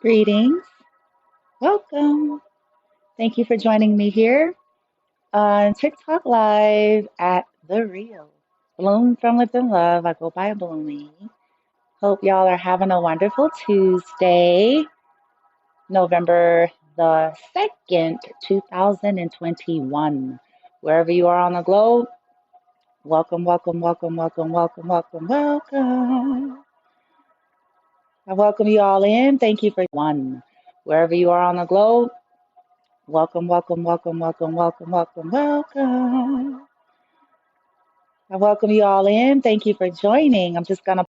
Greetings. Welcome. Thank you for joining me here on TikTok Live at The Real. Bloom from Within Love. I go by Bloomy. Hope y'all are having a wonderful Tuesday, November the 2nd, 2021. Wherever you are on the globe, welcome, welcome, welcome, welcome, welcome, welcome, welcome. I welcome you all in. Thank you for one. Wherever you are on the globe, welcome, welcome, welcome, welcome, welcome, welcome, welcome. I welcome you all in. Thank you for joining. I'm just gonna,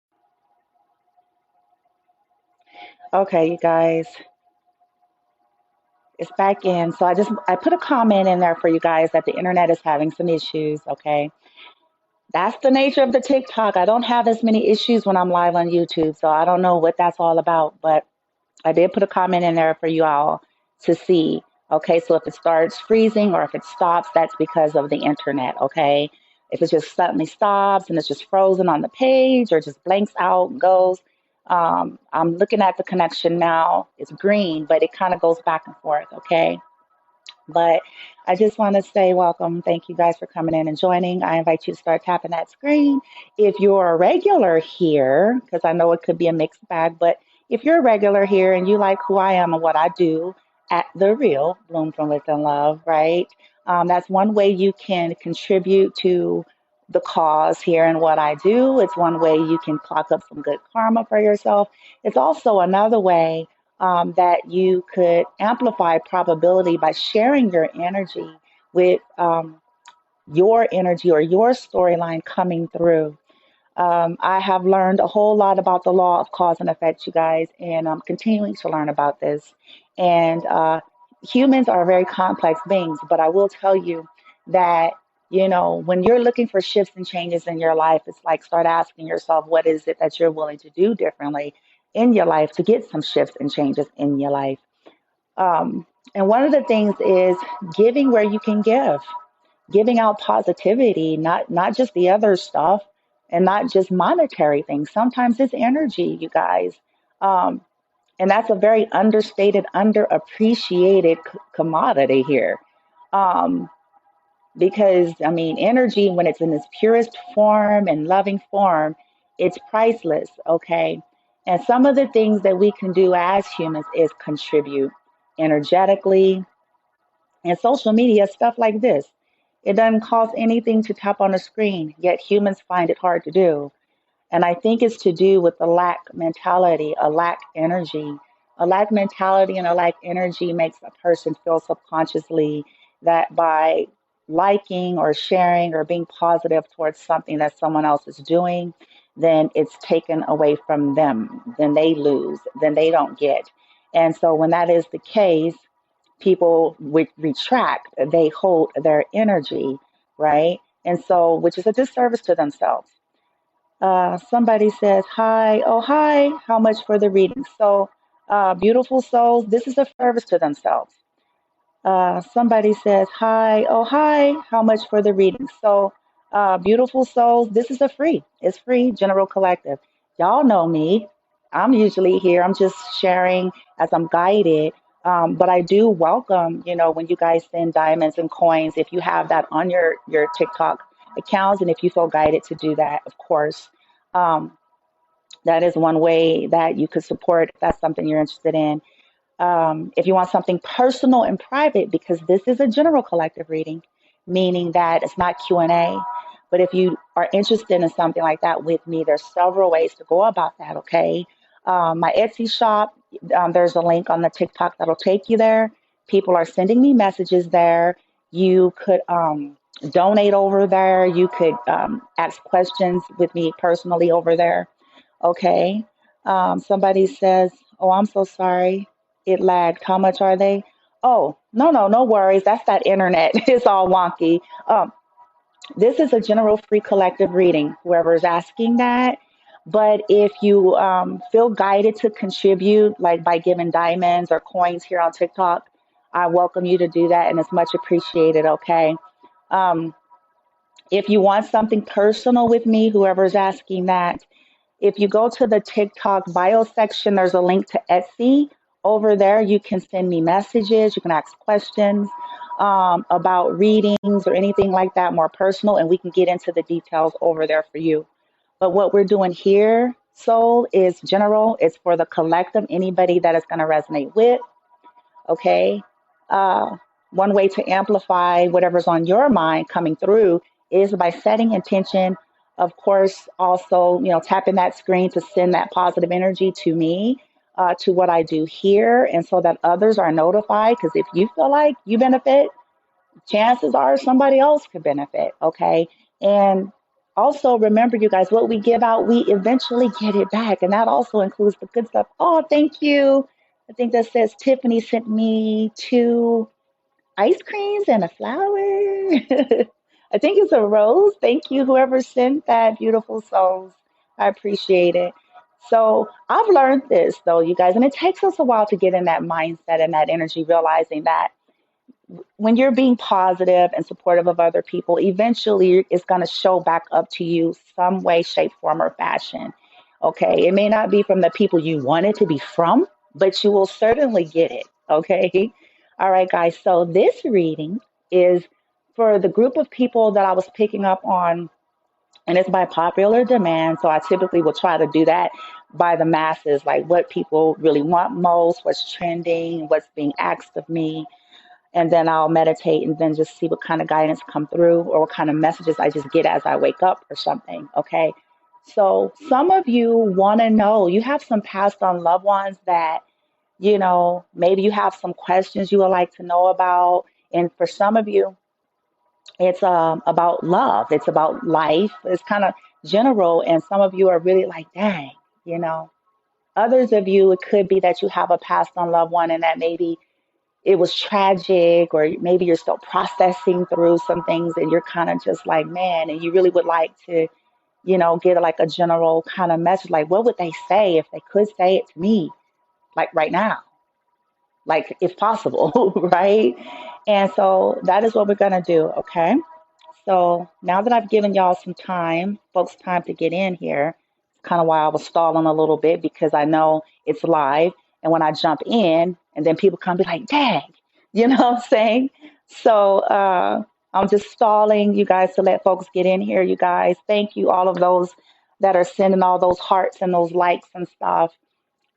okay, you guys, it's back in. So I put a comment in there for you guys that the internet is having some issues. Okay, that's the nature of the TikTok. I don't have as many issues when I'm live on YouTube, so I don't know what that's all about. But I did put a comment in there for you all to see. Okay, so if it starts freezing or if it stops, that's because of the internet. Okay, if it just suddenly stops and it's just frozen on the page or just blanks out and goes, I'm looking at the connection now. It's green, but it kind of goes back and forth. Okay, but I just want to say welcome. Thank you guys for coming in and joining. I invite you to start tapping that screen. If you're a regular here, because I know it could be a mixed bag, but if you're a regular here and you like who I am and what I do at The Real, Bloom from Within Love, right? That's one way you can contribute to the cause here and what I do. It's one way you can clock up some good karma for yourself. It's also another way that you could amplify probability by sharing your energy with your energy or your storyline coming through. I have learned a whole lot about the law of cause and effect, you guys, and I'm continuing to learn about this. And humans are very complex beings, but I will tell you that, when you're looking for shifts and changes in your life, it's like start asking yourself, what is it that you're willing to do differently in your life to get some shifts and changes in your life? And one of the things is giving where you can give, giving out positivity, not just the other stuff and not just monetary things. Sometimes it's energy, you guys. Um, and that's a very understated, underappreciated commodity here. Um, because, I mean, energy, when it's in its purest form and loving form, it's priceless, okay? And some of the things that we can do as humans is contribute energetically, and social media, stuff like this. It doesn't cost anything to tap on a screen, yet humans find it hard to do. And I think it's to do with the lack mentality, a lack energy. A lack mentality and a lack energy makes a person feel subconsciously that by liking or sharing or being positive towards something that someone else is doing, then it's taken away from them. Then they lose, then they don't get. And so when that is the case, people retract, they hold their energy, right? And so, which is a disservice to themselves. Somebody says, hi, oh, hi, how much for the reading? So, beautiful souls, this is a service to themselves. Somebody says, hi, oh, hi, how much for the reading? So, beautiful souls, this is a free, it's free, General Collective. Y'all know me. I'm usually here. I'm just sharing as I'm guided. But I do welcome, when you guys send diamonds and coins, if you have that on your TikTok accounts, and if you feel guided to do that, of course. Um, that is one way that you could support if that's something you're interested in. If you want something personal and private, because this is a general collective reading, meaning that it's not Q&A. But if you are interested in something like that with me, there's several ways to go about that, okay? My Etsy shop, there's a link on the TikTok that'll take you there. People are sending me messages there. You could donate over there. You could ask questions with me personally over there, okay? Somebody says, oh, I'm so sorry. It lagged. How much are they? Oh, no, no, no worries. That's that internet. It's all wonky. This is a general free collective reading, whoever is asking that. But if you feel guided to contribute, like by giving diamonds or coins here on TikTok, I welcome you to do that, and it's much appreciated, okay? Um, if you want something personal with me, whoever's asking that, if you go to the TikTok bio section, there's a link to Etsy Over there, you can send me messages, you can ask questions about readings or anything like that, more personal, and we can get into the details over there for you. But what we're doing here, soul, is general. It's for the collective, anybody that is going to resonate with. Okay. Uh, One way to amplify whatever's on your mind coming through is by setting intention. Of course, also, tapping that screen to send that positive energy to me, to what I do here, and so that others are notified. Because if you feel like you benefit, chances are somebody else could benefit. Okay. And also remember, you guys, what we give out, we eventually get it back. And that also includes the good stuff. Oh, thank you. I think that says Tiffany sent me two ice creams and a flower. I think it's a rose. Thank you, whoever sent that, beautiful souls. I appreciate it. So I've learned this though, you guys, and it takes us a while to get in that mindset and that energy, realizing that when you're being positive and supportive of other people, eventually it's going to show back up to you some way, shape, form, or fashion. Okay. It may not be from the people you want it to be from, but you will certainly get it. Okay. All right, guys. So this reading is for the group of people that I was picking up on, and it's by popular demand. So I typically will try to do that by the masses, like what people really want most, what's trending, what's being asked of me, and then I'll meditate and then just see what kind of guidance come through or what kind of messages I just get as I wake up or something. Okay. So some of you want to know, you have some passed on loved ones that, maybe you have some questions you would like to know about. And for some of you, it's about love. It's about life. It's kind of general. And some of you are really like, dang, you know. Others of you, it could be that you have a passed on loved one and that maybe it was tragic, or maybe you're still processing through some things and you're kind of just like, man, and you really would like to, get like a general kind of message, like what would they say if they could say it to me, like right now, like if possible, right? And so that is what we're going to do, okay? So now that I've given y'all some time, folks, time to get in here, it's kind of why I was stalling a little bit, because I know it's live. And when I jump in, and then people come be like, dang, you know what I'm saying? So I'm just stalling you guys to let folks get in here, you guys. Thank you, all of those that are sending all those hearts and those likes and stuff.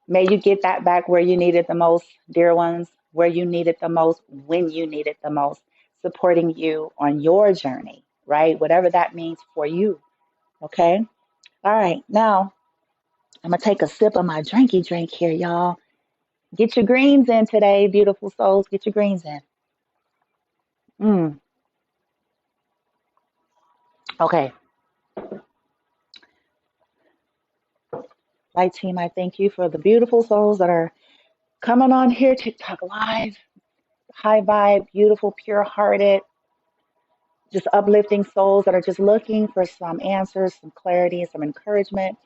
May you get that back where you need it the most, dear ones, where you need it the most, when you need it the most, supporting you on your journey, right? Whatever that means for you. Okay. All right. Now I'm going to take a sip of my drinky drink here, y'all. Get your greens in today, beautiful souls. Get your greens in. Mm. Okay. Light team, I thank you for the beautiful souls that are coming on here, TikTok live. High vibe, beautiful, pure hearted, just uplifting souls that are just looking for some answers, some clarity, some encouragement.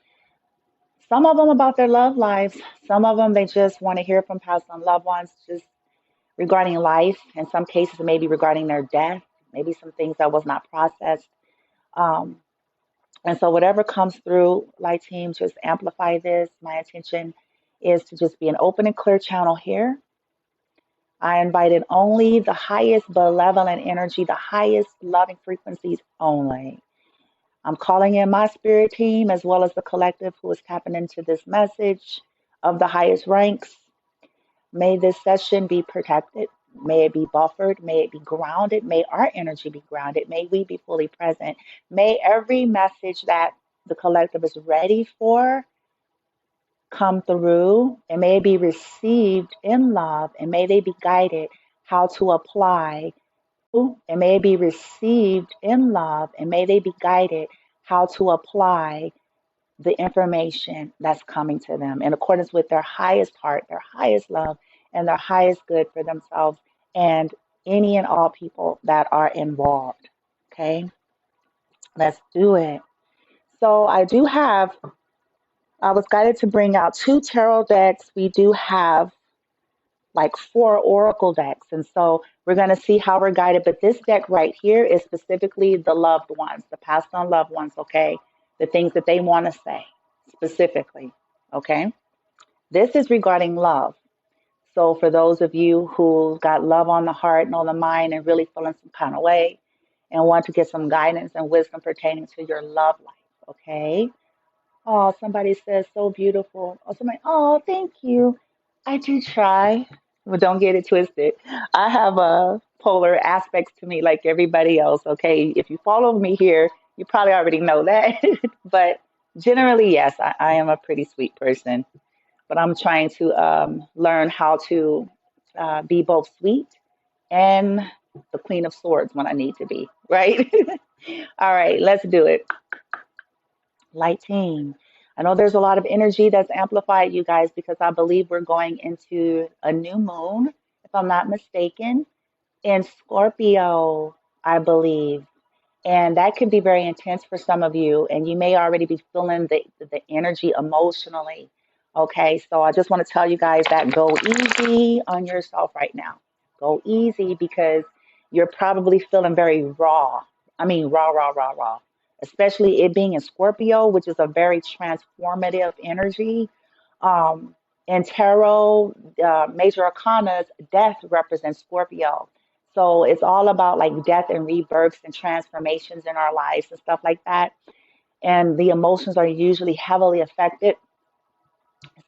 Some of them about their love lives. Some of them they just want to hear from past on loved ones, just regarding life. In some cases, maybe regarding their death, maybe some things that was not processed. Um, and so, whatever comes through, light team, just amplify this. My intention is to just be an open and clear channel here. I invited only the highest benevolent energy, the highest loving frequencies only. I'm calling in my spirit team as well as the collective who is tapping into this message of the highest ranks. May this session be protected. May it be buffered. May it be grounded. May our energy be grounded. May we be fully present. May every message that the collective is ready for come through, and may it be received in love, and may they be guided how to apply, and may it be received in love, and may they be guided how to apply the information that's coming to them in accordance with their highest heart, their highest love, and their highest good for themselves and any and all people that are involved. Okay, let's do it. So I was guided to bring out two tarot decks. We do have like four oracle decks. And so we're going to see how we're guided. But this deck right here is specifically the loved ones, the passed on loved ones, okay? The things that they want to say specifically, okay? This is regarding love. So for those of you who got love on the heart and on the mind and really feeling some kind of way and want to get some guidance and wisdom pertaining to your love life, okay? Oh, somebody says so beautiful. Oh, somebody, oh, thank you. I do try, but don't get it twisted. I have polar aspects to me like everybody else, okay? If you follow me here, you probably already know that. But generally, yes, I am a pretty sweet person, but I'm trying to learn how to be both sweet and the Queen of Swords when I need to be, right? All right, let's do it. Light team. I know there's a lot of energy that's amplified, you guys, because I believe we're going into a new moon, if I'm not mistaken, in Scorpio, I believe. And that can be very intense for some of you, and you may already be feeling the energy emotionally. Okay, so I just want to tell you guys that go easy on yourself right now. Go easy because you're probably feeling very raw. I mean, raw, raw, raw, raw. Especially it being in Scorpio, which is a very transformative energy. Um, in tarot, major arcanas, death represents Scorpio. So it's all about like death and rebirths and transformations in our lives and stuff like that. And the emotions are usually heavily affected.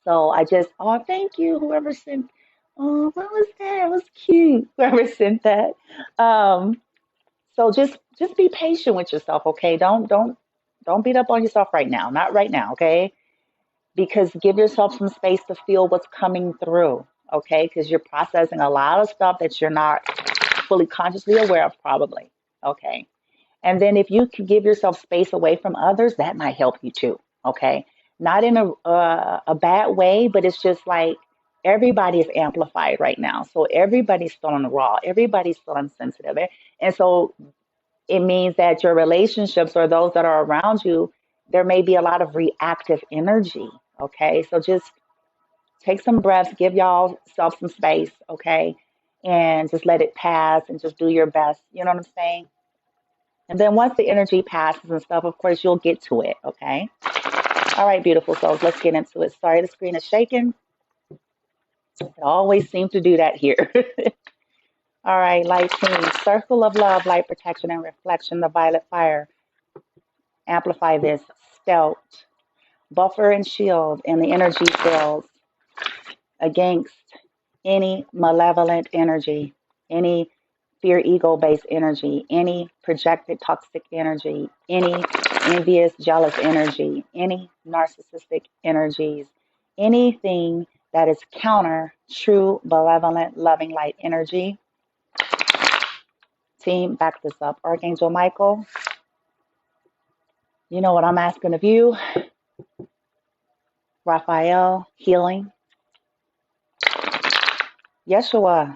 So I just, oh, thank you, whoever sent. Oh, what was that? It was cute. Whoever sent that. Um, so just be patient with yourself, okay? Don't beat up on yourself right now. Not right now, okay? Because give yourself some space to feel what's coming through, okay? Because you're processing a lot of stuff that you're not fully consciously aware of, probably, okay? And then if you can give yourself space away from others, that might help you too, okay? Not in a bad way, but it's just like everybody is amplified right now. So everybody's feeling raw, everybody's feeling sensitive. And so it means that your relationships or those that are around you, there may be a lot of reactive energy, okay? So just take some breaths, give y'all self some space, okay? And just let it pass and just do your best. You know what I'm saying? And then once the energy passes and stuff, of course, you'll get to it, okay? All right, beautiful souls, let's get into it. Sorry, the screen is shaking. It always seems to do that here. All right, light team, circle of love, light protection and reflection, the violet fire. Amplify this, stealth, buffer and shield in the energy fields against any malevolent energy, any fear ego based energy, any projected toxic energy, any envious, jealous energy, any narcissistic energies, anything that is counter true, benevolent, loving light energy. Team, back this up. Archangel Michael, you know what I'm asking of you. Raphael, healing. Yeshua,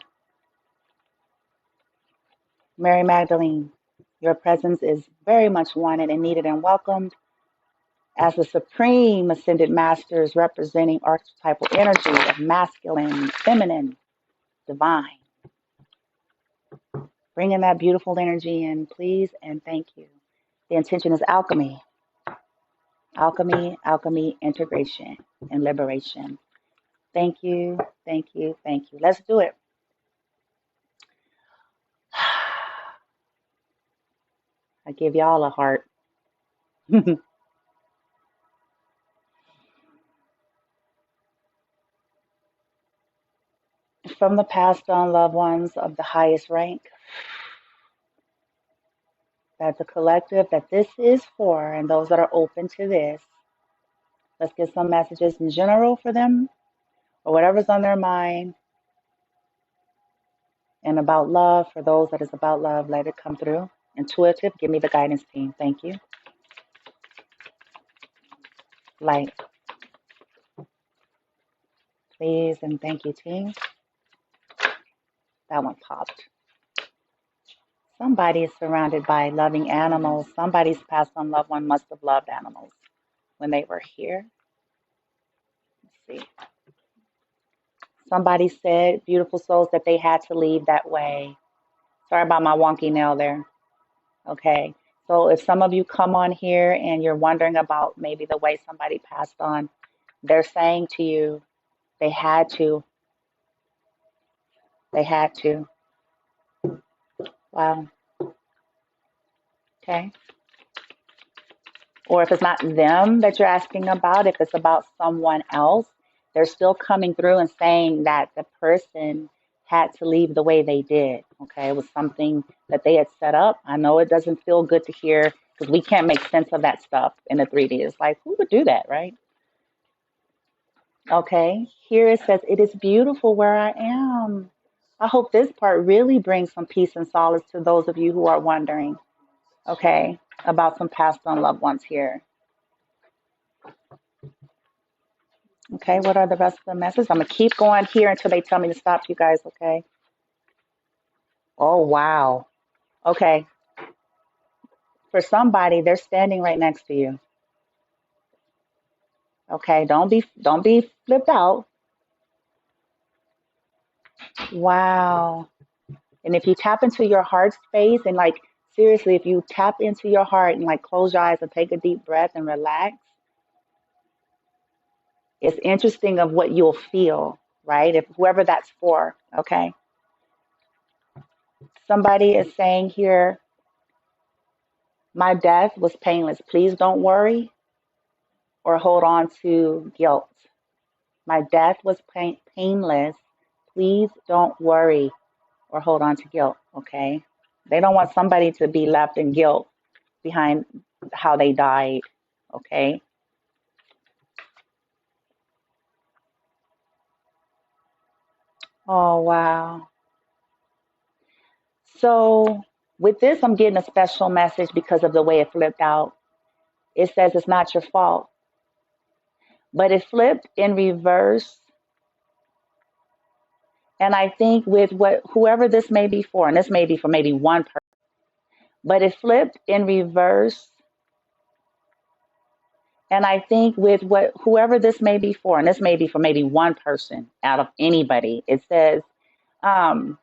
Mary Magdalene, your presence is very much wanted and needed and welcomed as the supreme ascended masters representing archetypal energy of masculine, feminine, divine. Bring in that beautiful energy in, please, and thank you. The intention is alchemy, alchemy, alchemy, integration, and liberation. Thank you, thank you, thank you. Let's do it. I give y'all a heart. From the past on loved ones of the highest rank, that the collective that this is for, and those that are open to this, let's get some messages in general for them, or whatever's on their mind, and about love for those that is about love. Let it come through. Intuitive, give me the guidance team. Thank you. Light, please, and thank you, team. That one popped. Somebody is surrounded by loving animals. Somebody's past on loved one must have loved animals when they were here. Let's see. Somebody said, beautiful souls, that they had to leave that way. Sorry about my wonky nail there. Okay. So if some of you come on here and you're wondering about maybe the way somebody passed on, they're saying to you they had to. They had to. Wow. Okay. Or if it's not them that you're asking about, if it's about someone else, they're still coming through and saying that the person had to leave the way they did. Okay. It was something that they had set up. I know it doesn't feel good to hear because we can't make sense of that stuff in the 3D. It's like, who would do that, right? Okay. Here it says, it is beautiful where I am. I hope this part really brings some peace and solace to those of you who are wondering, okay, about some past on loved ones here. Okay, what are the rest of the messages? I'm gonna keep going here until they tell me to stop, you guys, okay? Oh, wow. Okay, for somebody, they're standing right next to you. Okay, don't be flipped out. Wow. And if you tap into your heart space and like seriously, if you tap into your heart and like close your eyes and take a deep breath and relax, it's interesting of what you'll feel, right? If whoever that's for, okay? Somebody is saying here, my death was painless. Please don't worry or hold on to guilt. My death was painless. Please don't worry or hold on to guilt, okay? They don't want somebody to be left in guilt behind how they died, okay? Oh, wow. So with this, I'm getting a special message because of the way it flipped out. It says it's not your fault, but it flipped in reverse. And I think with what whoever this may be for, and this may be for maybe one person, but it flipped in reverse. And I think with what whoever this may be for, and this may be for maybe one person out of anybody, it says, um,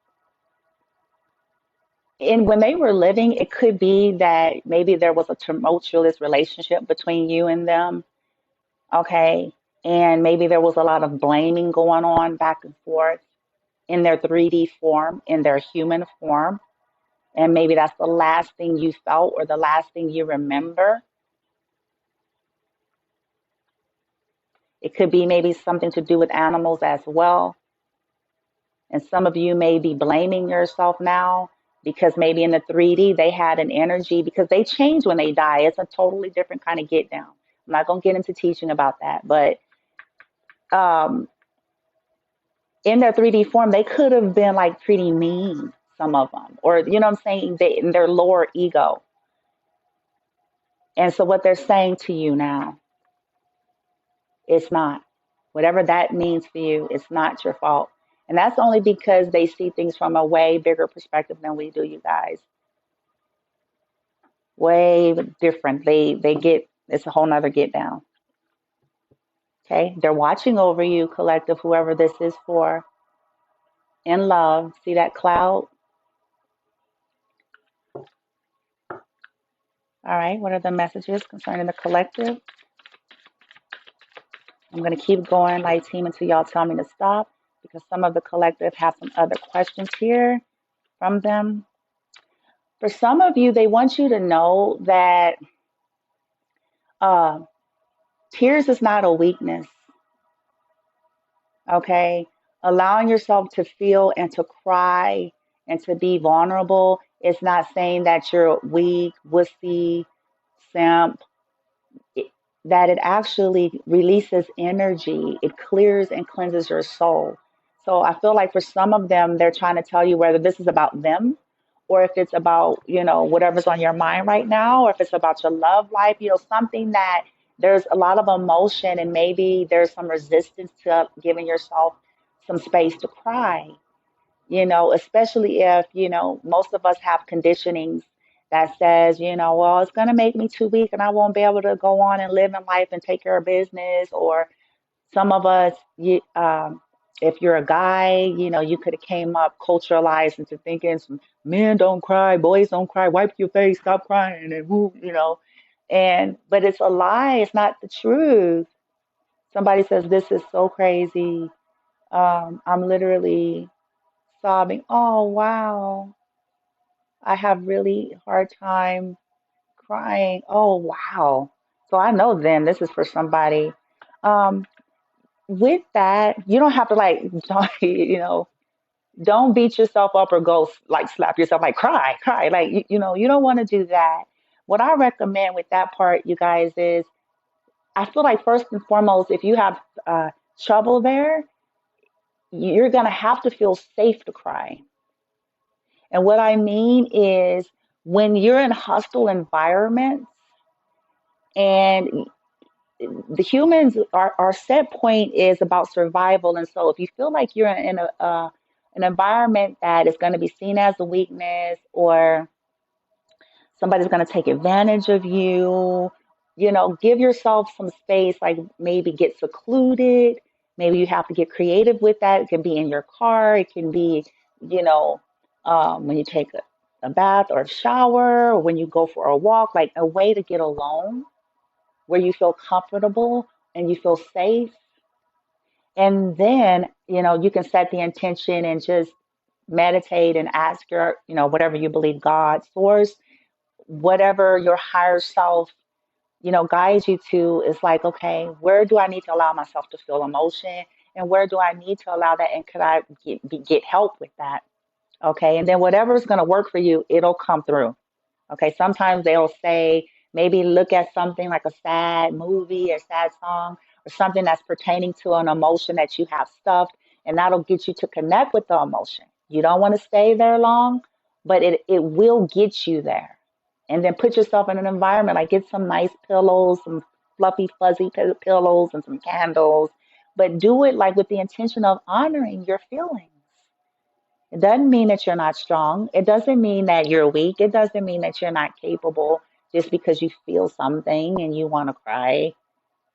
and when they were living, it could be that maybe there was a tumultuous relationship between you and them, okay? And maybe there was a lot of blaming going on back and forth in their 3D form, in their human form. And maybe that's the last thing you felt or the last thing you remember. It could be maybe something to do with animals as well. And some of you may be blaming yourself now because maybe in the 3D they had an energy because they change when they die. It's a totally different kind of get down. I'm not going to get into teaching about that, but um, in their 3D form, they could have been like pretty mean, some of them, or you know what I'm saying? They, in their lower ego. And so what they're saying to you now, it's not. Whatever that means for you, it's not your fault. And that's only because they see things from a way bigger perspective than we do, you guys. Way different. They get it's a whole nother get down. Okay. They're watching over you, collective, whoever this is for, in love. See that cloud? All right. What are the messages concerning the collective? I'm going to keep going, light team, until y'all tell me to stop because some of the collective have some other questions here from them. For some of you, they want you to know that uh, tears is not a weakness, okay? Allowing yourself to feel and to cry and to be vulnerable is not saying that you're weak, wussy, simp, it- that it actually releases energy. It clears and cleanses your soul. So I feel like for some of them, they're trying to tell you whether this is about them or if it's about, you know, whatever's on your mind right now, or if it's about your love life, you know, something that there's a lot of emotion and maybe there's some resistance to giving yourself some space to cry, you know, especially if, you know, most of us have conditionings that says, you know, well, it's going to make me too weak and I won't be able to go on and live in life and take care of business. Or some of us, if you're a guy, you know, you could have came up culturalized into thinking some men don't cry, boys don't cry, wipe your face, stop crying, and woo, you know, but it's a lie. It's not the truth. Somebody says this is so crazy. I'm literally sobbing. Oh, wow. I have really hard time crying. Oh, wow. So I know then this is for somebody. Um, with that, you don't have to like, don't beat yourself up or go like slap yourself, like cry, cry. Like, you don't want to do that. What I recommend with that part, you guys, is I feel like first and foremost, if you have trouble there, you're going to have to feel safe to cry. And what I mean is when you're in hostile environments and the humans, our set point is about survival. And so if you feel like you're in an environment that is going to be seen as a weakness or somebody's going to take advantage of you, give yourself some space, like maybe get secluded. Maybe you have to get creative with that. It can be in your car. It can be, you know, when you take a bath or a shower, or when you go for a walk, like a way to get alone where you feel comfortable and you feel safe. And then, you can set the intention and just meditate and ask your, whatever you believe, God, source, whatever your higher self, guides you to, is like, okay, where do I need to allow myself to feel emotion? And where do I need to allow that? And could I get help with that? Okay. And then whatever is going to work for you, it'll come through. Okay, sometimes they'll say maybe look at something like a sad movie or sad song or something that's pertaining to an emotion that you have stuffed, and that'll get you to connect with the emotion. You don't want to stay there long, but it will get you there. And then put yourself in an environment like get some nice pillows, some fluffy, fuzzy pillows, and some candles. But do it like with the intention of honoring your feelings. It doesn't mean that you're not strong. It doesn't mean that you're weak. It doesn't mean that you're not capable just because you feel something and you want to cry.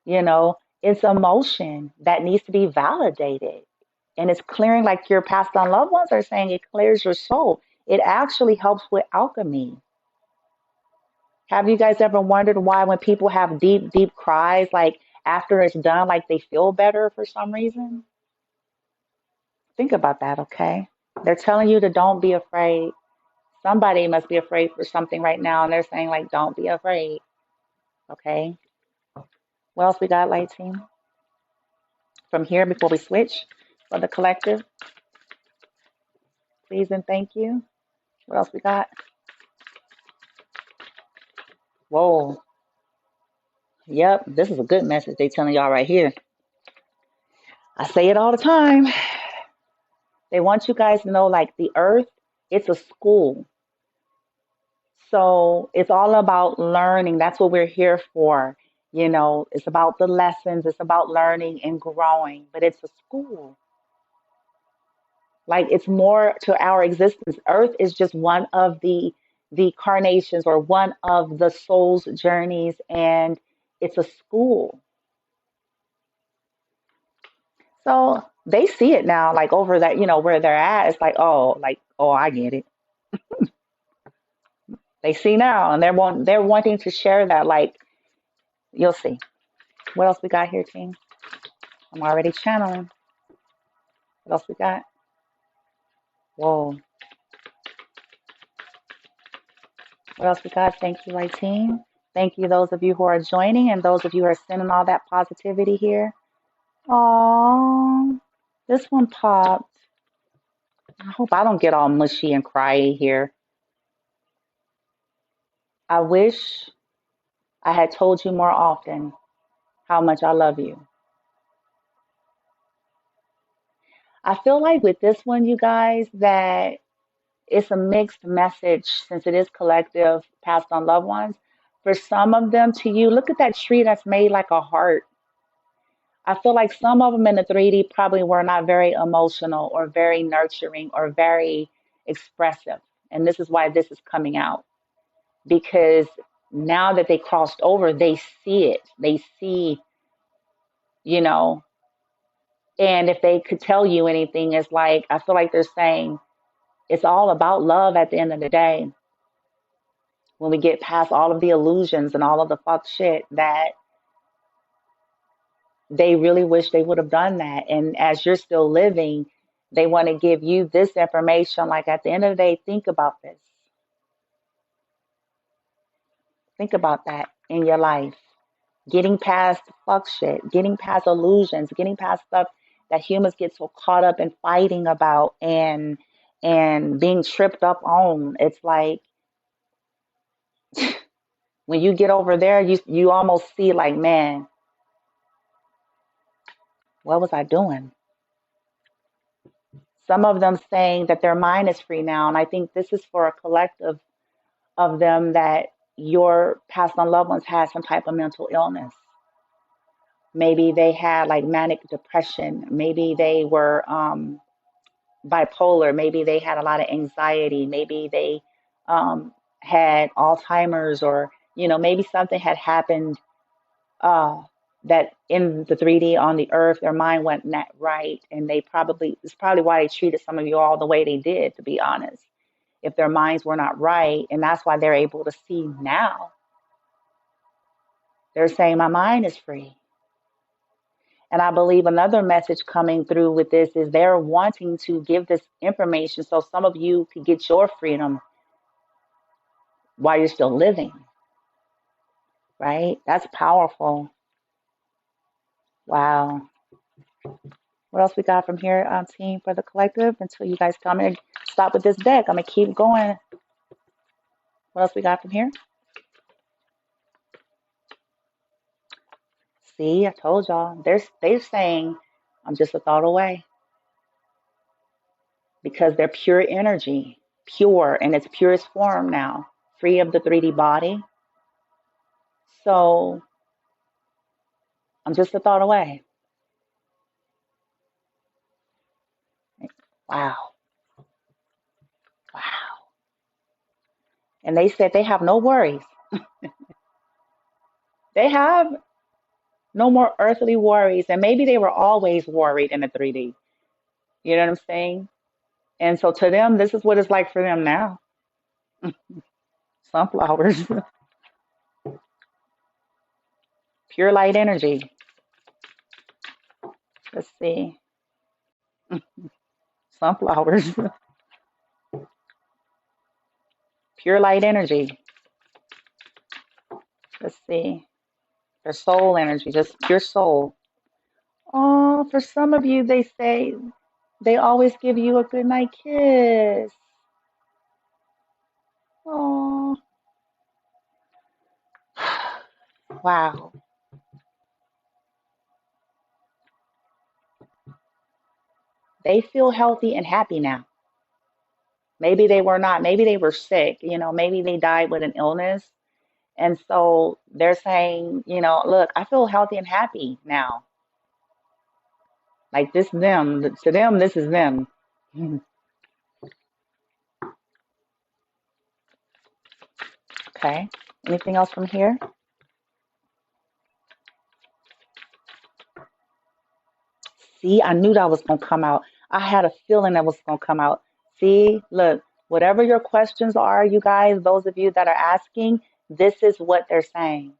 It's emotion that needs to be validated. And it's clearing, like your passed on loved ones are saying, it clears your soul. It actually helps with alchemy. Have you guys ever wondered why when people have deep, deep cries, like after it's done, like they feel better for some reason? Think about that, okay? They're telling you to don't be afraid. Somebody must be afraid for something right now, and they're saying, like, don't be afraid. Okay. What else we got, light team? From here before we switch for the collective, please and thank you. What else we got? Whoa. Yep, this is a good message they telling y'all right here. I say it all the time. They want you guys to know, like, the earth, it's a school. So it's all about learning. That's what we're here for. It's about the lessons, it's about learning and growing, but it's a school. Like it's more to our existence. Earth is just one of the carnations or one of the soul's journeys, and it's a school. So they see it now, like over that, where they're at. It's like, oh, I get it. They see now, and they're wanting to share that. Like you'll see. What else we got here, team? I'm already channeling. What else we got? Whoa. What else we got? Thank you, Light team. Thank you, those of you who are joining, and those of you who are sending all that positivity here. Oh, this one popped. I hope I don't get all mushy and cryy here. I wish I had told you more often how much I love you. I feel like with this one, you guys, that it's a mixed message since it is collective, passed on loved ones. For some of them to you, look at that tree that's made like a heart. I feel like some of them in the 3D probably were not very emotional or very nurturing or very expressive. And this is why this is coming out because now that they crossed over, they see it. They see, you know, and if they could tell you anything, it's like, I feel like they're saying it's all about love at the end of the day. When we get past all of the illusions and all of the fuck shit, that they really wish they would have done that. And as you're still living, They want to give you this information. Like at the end of the day, think about this. Think about that in your life. Getting past fuck shit, getting past illusions, getting past stuff that humans get so caught up in fighting about and being tripped up on. It's like when you get over there, you almost see like, man, what was I doing? Some of them saying that their mind is free now, and I think this is for a collective of them that your past on loved ones had some type of mental illness. Maybe they had like manic depression. Maybe they were bipolar. Maybe they had a lot of anxiety. Maybe they had Alzheimer's, or maybe something had happened uh, that in the 3D on the earth, their mind went not right, and it's probably why they treated some of you all the way they did, to be honest. If their minds were not right, and that's why they're able to see now. They're saying my mind is free. And I believe another message coming through with this is they're wanting to give this information so some of you could get your freedom while you're still living, right? That's powerful. Wow. What else we got from here, team, for the collective? Until you guys come in, stop with this deck. I'm going to keep going. What else we got from here? See, I told y'all. They're saying I'm just a thought away because they're pure energy, pure in its purest form now, free of the 3D body. So I'm just a thought away. Wow. Wow. And they said they have no worries. They have no more earthly worries. And maybe they were always worried in the 3D. You know what I'm saying? And so to them, this is what it's like for them now. Sunflowers, pure light energy. Let's see. Sunflowers, pure light energy. Let's see. Their soul energy, just pure soul. Oh, for some of you, they say they always give you a good night kiss. Oh, wow. They feel healthy and happy now. Maybe they were not. Maybe they were sick. Maybe they died with an illness. And so they're saying, look, I feel healthy and happy now. Like this, them, to them, this is them. Okay. Anything else from here? See, I knew that was going to come out. I had a feeling that was going to come out. See, look, whatever your questions are, you guys, those of you that are asking, this is what they're saying.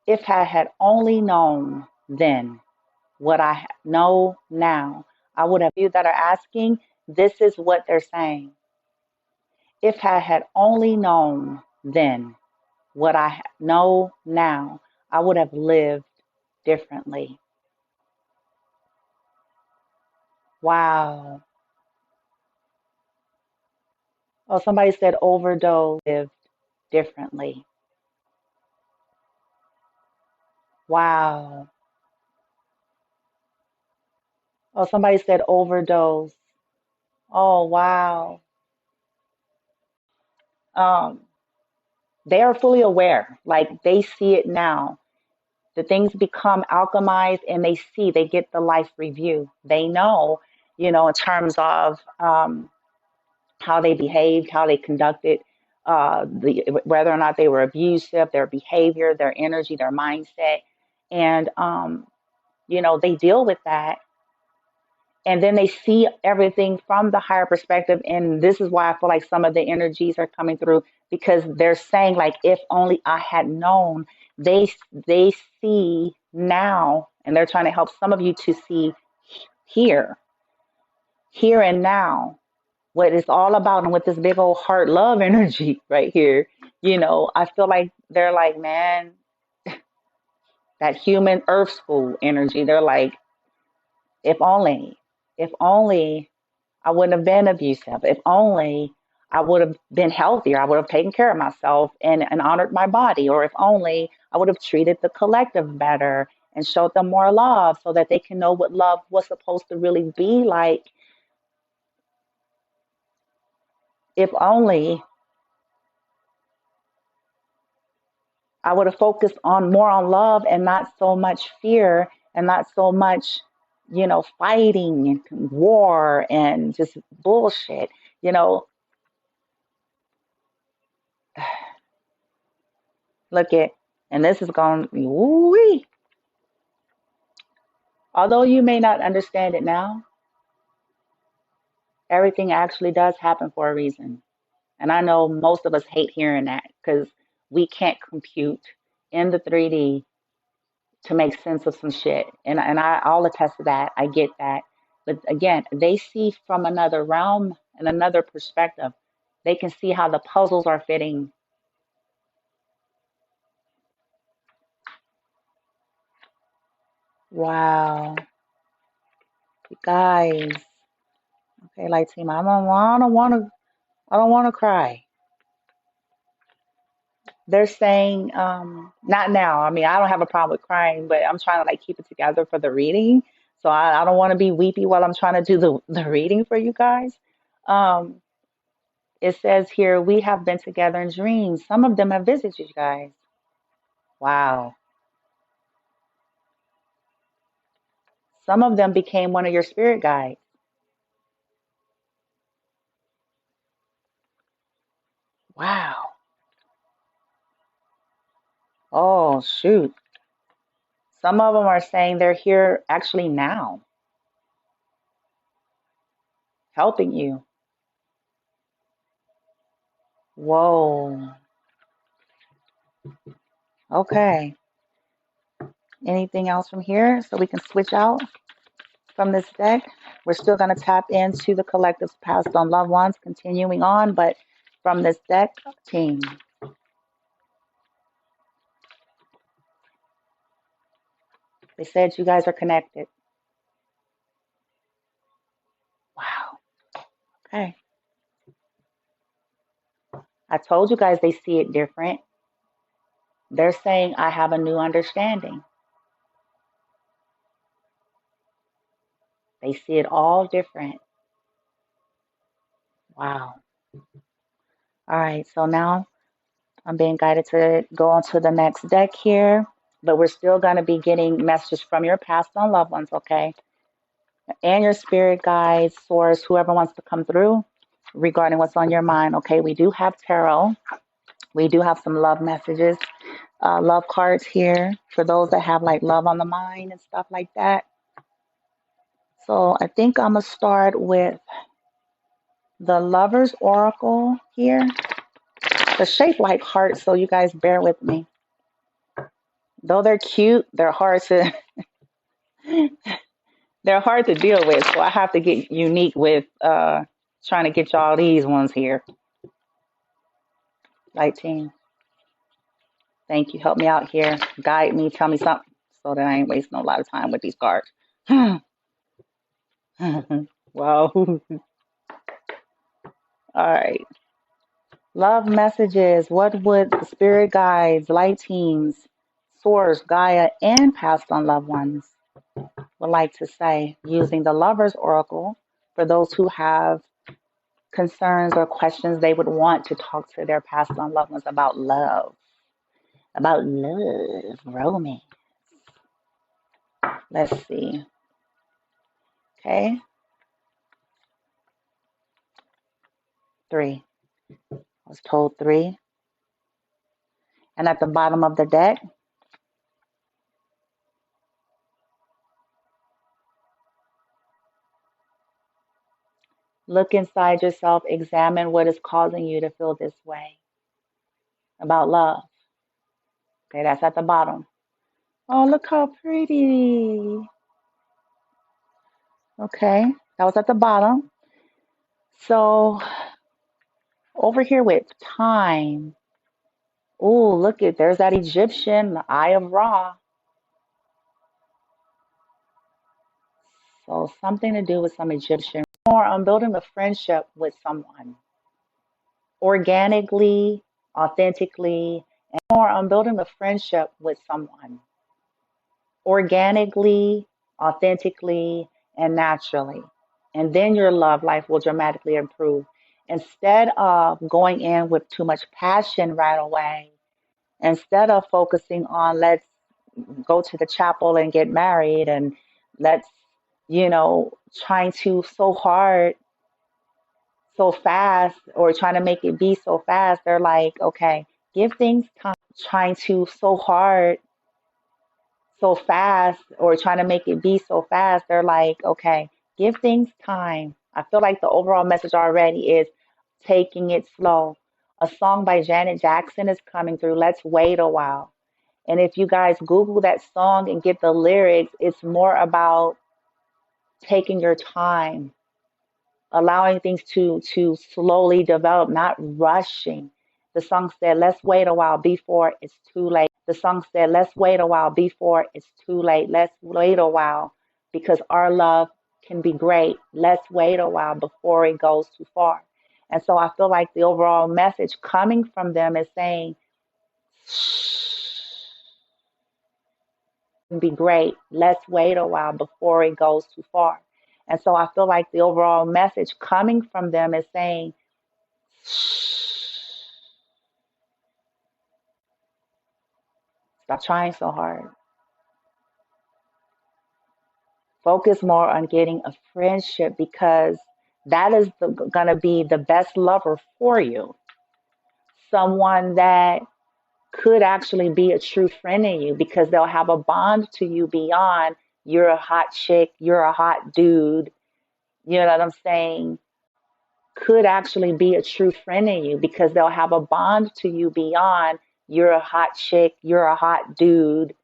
If I had only known then what I know now, I would have. You that are asking, this is what they're saying. If I had only known then what I know now, I would have lived differently. Wow. Oh, somebody said overdose, lived differently. Wow. Oh, somebody said overdose. Oh, wow. Um, they are fully aware, like they see it now. The things become alchemized and they get the life review. They know, in terms of how they behaved, how they conducted, whether or not they were abusive, their behavior, their energy, their mindset. And, they deal with that. And then they see everything from the higher perspective. And this is why I feel like some of the energies are coming through because they're saying like, if only I had known. They see now, and they're trying to help some of you to see here. here and now, what it's all about, and with this big old heart love energy right here, I feel like they're like, man, that human earth school energy. They're like, if only, if only I wouldn't have been abusive. If only I would have been healthier. I would have taken care of myself and honored my body. Or if only I would have treated the collective better and showed them more love so that they can know what love was supposed to really be like. If only I would have focused on more on love and not so much fear and not so much, fighting and war and just bullshit. You know, look at, and this is going, woo-wee. Although you may not understand it now, everything actually does happen for a reason. And I know most of us hate hearing that because we can't compute in the 3D to make sense of some shit. I'll attest to that. I get that. But again, they see from another realm and another perspective. They can see how the puzzles are fitting. Wow. You guys. Okay, like team, I don't wanna cry. They're saying, not now. I mean, I don't have a problem with crying, but I'm trying to like keep it together for the reading. So I don't want to be weepy while I'm trying to do the reading for you guys. Um, it says here, we have been together in dreams. Some of them have visited you guys. Wow. Some of them became one of your spirit guides. Wow. Oh, shoot. Some of them are saying they're here actually now, helping you. Whoa. Okay. Anything else from here so we can switch out from this deck? We're still going to tap into the collective's passed on loved ones, continuing on, but from this deck, team. They said you guys are connected. Wow. Okay. I told you guys they see it different. They're saying, I have a new understanding. They see it all different. Wow. All right. So now I'm being guided to go on to the next deck here, but we're still going to be getting messages from your past on loved ones, okay? And your spirit guides, source, whoever wants to come through regarding what's on your mind, okay? We do have tarot. We do have some love messages, love cards here for those that have like love on the mind and stuff like that. So I think I'm going to start with the Lover's Oracle here. They're shaped like hearts, so you guys bear with me. Though they're cute, they're hard to they're hard to deal with. So I have to get unique with trying to get y'all these ones here. Light team. Thank you. Help me out here. Guide me. Tell me something so that I ain't wasting a lot of time with these cards. Wow. All right. Love messages. What would the spirit guides, light teams, source, Gaia, and past on loved ones would like to say using the Lover's Oracle for those who have concerns or questions they would want to talk to their past on loved ones about love, romance. Let's see. Okay. 3. I was told 3. And at the bottom of the deck, look inside yourself, examine what is causing you to feel this way about love. Okay, that's at the bottom. Oh, look how pretty. Okay, that was at the bottom. So over here with time, oh, look at, there's that Egyptian, the Eye of Ra. So something to do with some Egyptian. Or I'm building a friendship with someone organically, authentically, and more, I'm building a friendship with someone organically, authentically, and naturally. And then your love life will dramatically improve. Instead of going in with too much passion right away, instead of focusing on let's go to the chapel and get married and let's, trying to so hard, so fast, or trying to make it be so fast, they're like, okay, give things time. Trying to so hard, so fast, or trying to make it be so fast, they're like, okay, give things time. I feel like the overall message already is taking it slow. A song by Janet Jackson is coming through. Let's wait a while. And if you guys Google that song and get the lyrics, it's more about taking your time, allowing things to slowly develop, not rushing. The song said, "Let's wait a while before it's too late." The song said, "Let's wait a while before it's too late. Let's wait a while because our love can be great. Let's wait a while before it goes too far." And so I feel like the overall message coming from them is saying, be great. Let's wait a while before it goes too far. And so I feel like the overall message coming from them is saying, stop trying so hard. Focus more on getting a friendship because that is going to be the best lover for you. Someone that could actually be a true friend in you because they'll have a bond to you beyond you're a hot chick, you're a hot dude. You know what I'm saying? Could actually be a true friend in you because they'll have a bond to you beyond you're a hot chick, you're a hot dude.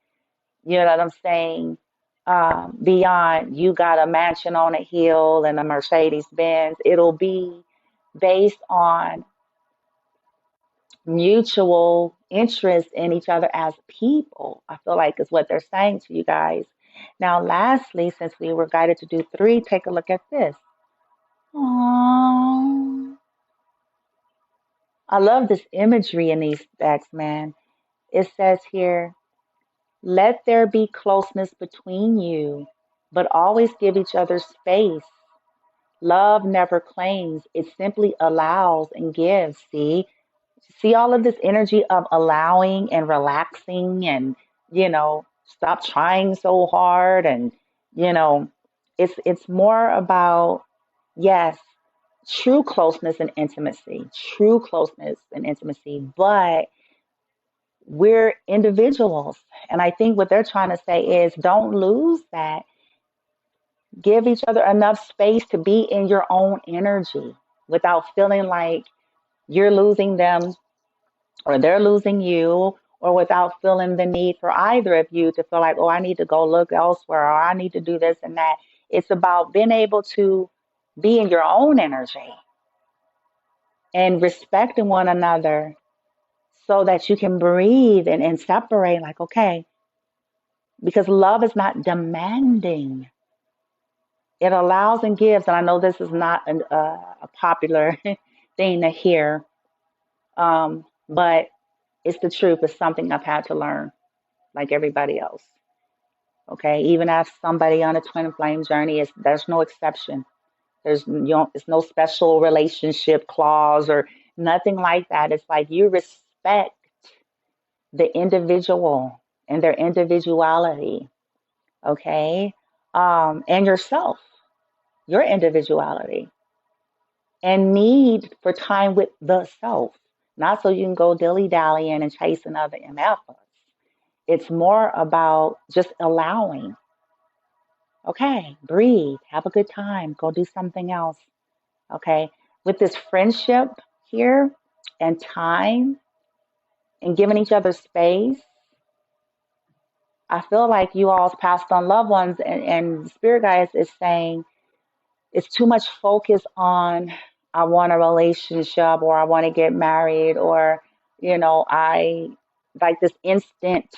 You know what I'm saying? Beyond you got a mansion on a hill and a Mercedes Benz. It'll be based on mutual interest in each other as people. I feel like is what they're saying to you guys. Now, lastly, since we were guided to do three, take a look at this. Aww. I love this imagery in these decks, man. It says here, let there be closeness between you, but always give each other space. Love never claims, it simply allows and gives. See all of this energy of allowing and relaxing and, stop trying so hard and, you know, it's more about, yes, true closeness and intimacy, but we're individuals. And I think what they're trying to say is don't lose that. Give each other enough space to be in your own energy without feeling like you're losing them or they're losing you, or without feeling the need for either of you to feel like, oh, I need to go look elsewhere or I need to do this and that. It's about being able to be in your own energy and respecting one another so that you can breathe and separate, like, okay, because love is not demanding. It allows and gives. And I know this is not a popular thing to hear, but it's the truth. It's something I've had to learn, like everybody else. Okay, even as somebody on a twin flame journey, there's no exception. It's no special relationship clause or nothing like that. It's like you respect the individual and their individuality, okay, and yourself, your individuality, and need for time with the self, not so you can go dilly dallying and chasing other MFers. It's more about just allowing. Okay, breathe, have a good time, go do something else. Okay, with this friendship here and time and giving each other space, I feel like you all's passed on loved ones, and Spirit Guides is saying it's too much focus on I want a relationship, or I want to get married, or, I like this instant,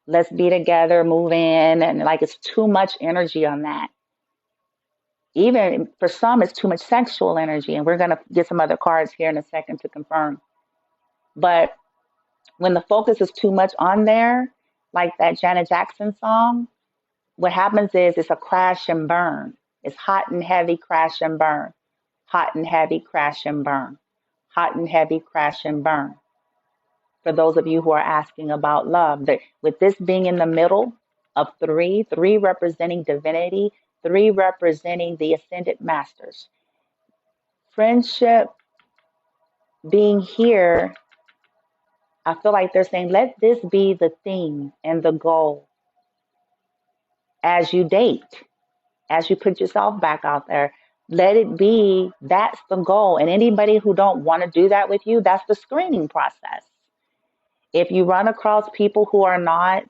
let's be together, move in. And like, it's too much energy on that. Even for some, it's too much sexual energy. And we're going to get some other cards here in a second to confirm. But when the focus is too much on there, like that Janet Jackson song, what happens is it's a crash and burn. It's hot and heavy, crash and burn. Hot and heavy, crash and burn. Hot and heavy, crash and burn. For those of you who are asking about love, that with this being in the middle of three representing divinity, three representing the ascended masters, friendship being here, I feel like they're saying, let this be the theme and the goal as you date, as you put yourself back out there. Let it be, that's the goal. And anybody who don't want to do that with you, that's the screening process. If you run across people who are not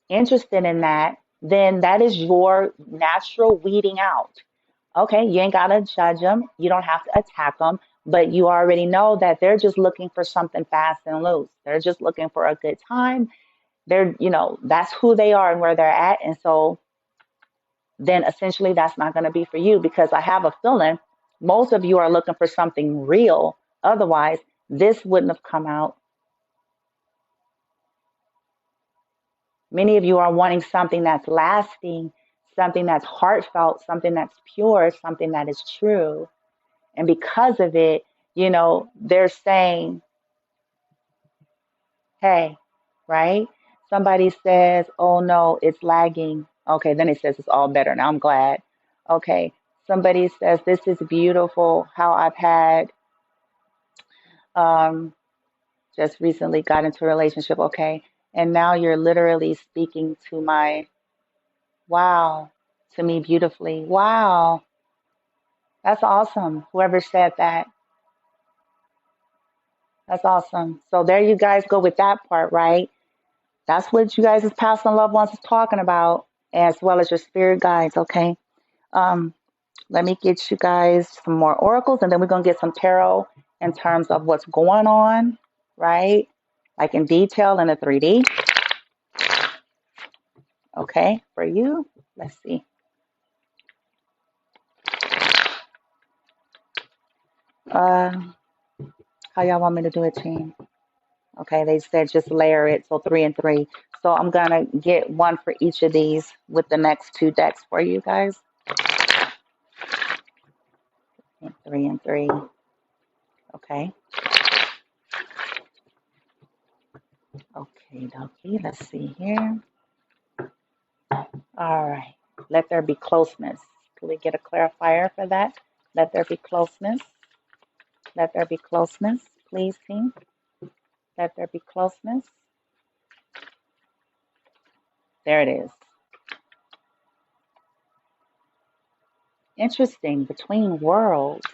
interested in that, then that is your natural weeding out. Okay, you ain't got to judge them. You don't have to attack them, but you already know that they're just looking for something fast and loose. They're just looking for a good time. That's who they are and where they're at. And so then essentially that's not going to be for you, because I have a feeling most of you are looking for something real. Otherwise, this wouldn't have come out. Many of you are wanting something that's lasting, something that's heartfelt, something that's pure, something that is true. And because of it, they're saying, hey, right? Somebody says, oh no, it's lagging. Okay, then it says it's all better. Now I'm glad. Okay, somebody says, this is beautiful, how I've had um, just recently got into a relationship. Okay, and now you're literally speaking to wow, to me beautifully. Wow, that's awesome. Whoever said that, that's awesome. So there you guys go with that part, right? That's what you guys' past and loved ones is talking about, as well as your spirit guides, okay? Um, Let me get you guys some more oracles, and then we're going to get some tarot in terms of what's going on, right? Like in detail in the 3D. Okay, for you. Let's see. How y'all want me to do it, team? Okay, they said just layer it, so 3 and 3. So I'm going to get one for each of these with the next two decks for you guys. 3 and 3. Okay. Okay, dokie. Let's see here. All right. Let there be closeness. Can we get a clarifier for that? Let there be closeness. Let there be closeness, please, team. Let there be closeness. There it is. Interesting. Between worlds.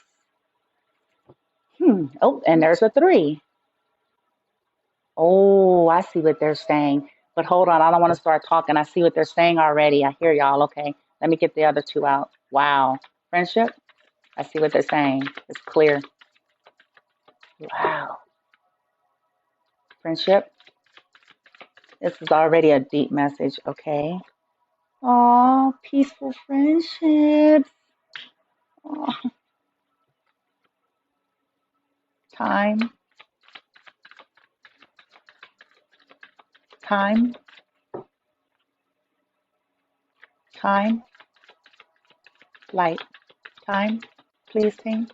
Oh, and there's a 3. Oh, I see what they're saying. But hold on, I don't want to start talking. I see what they're saying already. I hear y'all. Okay. Let me get the other 2 out. Wow. Friendship. I see what they're saying. It's clear. Wow. Friendship. This is already a deep message. Okay. Oh, peaceful friendships. Aw. Time, time, time, light, time, please sing,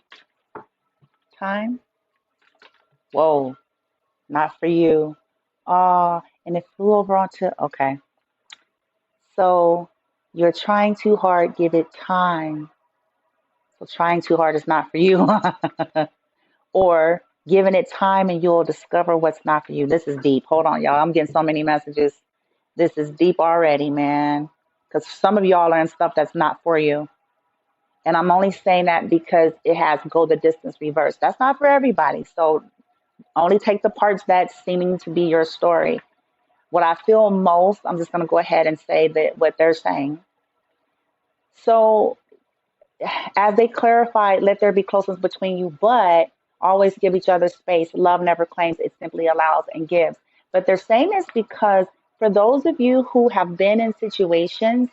time. Whoa, not for you. And it flew over onto, okay. So you're trying too hard, give it time. So trying too hard is not for you. Or giving it time and you'll discover what's not for you. This is deep. Hold on, y'all. I'm getting so many messages. This is deep already, man. Because some of y'all are in stuff that's not for you. And I'm only saying that because it has go the distance reverse. That's not for everybody. So only take the parts that's seeming to be your story. What I feel most, I'm just going to go ahead and say that what they're saying. So as they clarified, let there be closeness between you, but always give each other space. Love never claims, it simply allows and gives. But they're saying this because for those of you who have been in situations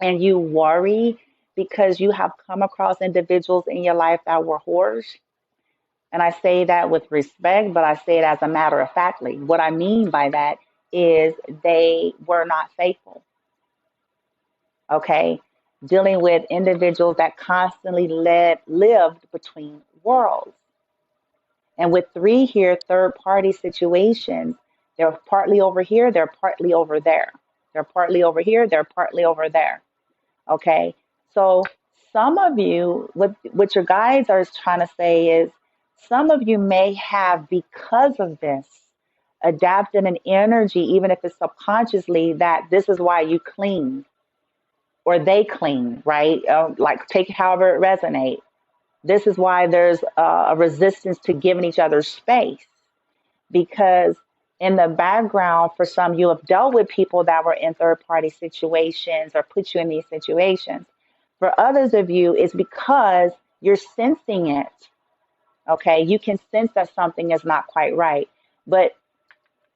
and you worry because you have come across individuals in your life that were whores, and I say that with respect, but I say it as a matter of factly. What I mean by that is they were not faithful. Okay, dealing with individuals that constantly lived between worlds. And with three here, third party situations, they're partly over here, they're partly over there. They're partly over here, they're partly over there. Okay, so some of you, what your guides are trying to say is, some of you may have, because of this, adapted an energy, even if it's subconsciously, that this is why you cling or they cling, right? Like take however it resonates. This is why there's a resistance to giving each other space, because in the background, for some, you have dealt with people that were in third party situations or put you in these situations. For others of you, it's because you're sensing it. Okay, you can sense that something is not quite right. But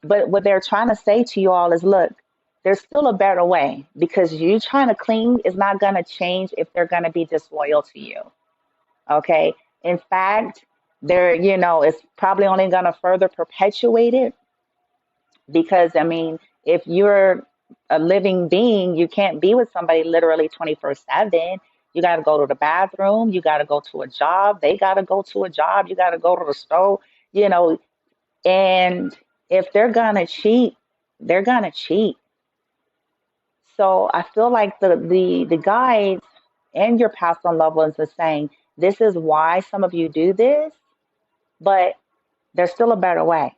what they're trying to say to you all is, look, there's still a better way, because you trying to cling is not going to change if they're going to be disloyal to you. Okay. In fact, it's probably only going to further perpetuate it, because, I mean, if you're a living being, you can't be with somebody literally 24/7. You got to go to the bathroom. You got to go to a job. They got to go to a job. You got to go to the store, you know, and if they're going to cheat, they're going to cheat. So I feel like the guides and your past on loved ones are saying, this is why some of you do this, but there's still a better way.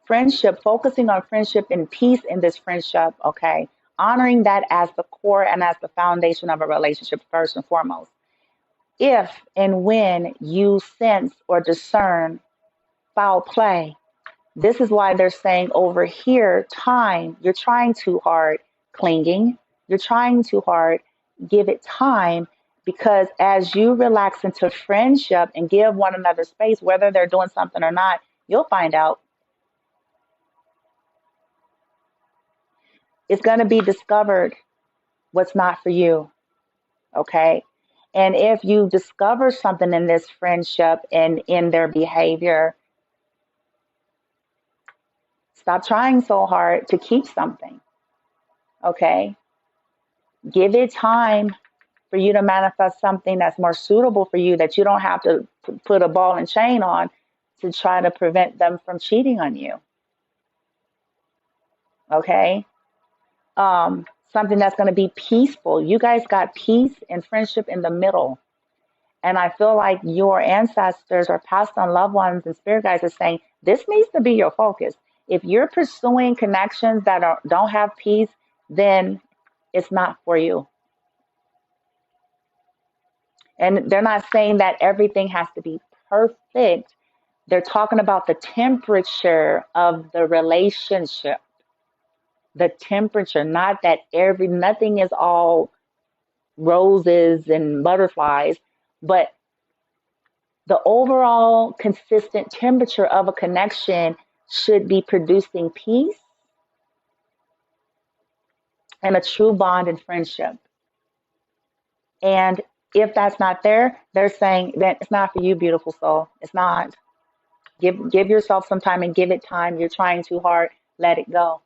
Friendship, focusing on friendship and peace in this friendship, okay? Honoring that as the core and as the foundation of a relationship, first and foremost. If and when you sense or discern foul play, this is why they're saying over here, time, you're trying too hard, clinging, you're trying too hard, give it time, because as you relax into friendship and give one another space, whether they're doing something or not, you'll find out. It's going to be discovered what's not for you, okay? And if you discover something in this friendship and in their behavior, stop trying so hard to keep something, okay? Give it time for you to manifest something that's more suitable for you, that you don't have to put a ball and chain on to try to prevent them from cheating on you, okay? Something that's going to be peaceful. You guys got peace and friendship in the middle. And I feel like your ancestors or past on loved ones and spirit guides are saying this needs to be your focus. If you're pursuing connections that don't have peace, then it's not for you. And they're not saying that everything has to be perfect. They're talking about the temperature of the relationship. The temperature, not that nothing is all roses and butterflies, but the overall consistent temperature of a connection should be producing peace and a true bond and friendship. And if that's not there, they're saying that it's not for you, beautiful soul. It's not. Give yourself some time and give it time. You're trying too hard. Let it go.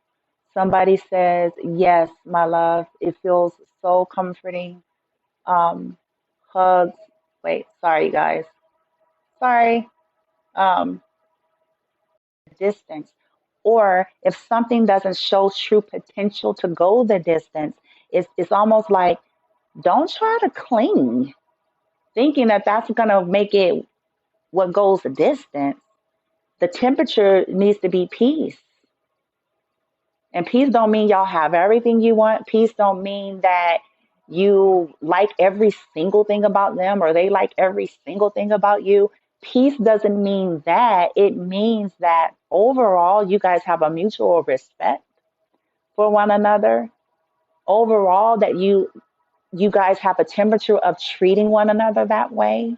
Somebody says, yes, my love. It feels so comforting. Hugs. Wait, sorry, guys. Sorry. Um, Distance. Or if something doesn't show true potential to go the distance, it's almost like, don't try to cling, thinking that that's going to make it what goes the distance. The temperature needs to be peace. And peace don't mean y'all have everything you want. Peace don't mean that you like every single thing about them or they like every single thing about you. Peace doesn't mean that. It means that overall you guys have a mutual respect for one another. overall that you guys have a temperature of treating one another that way.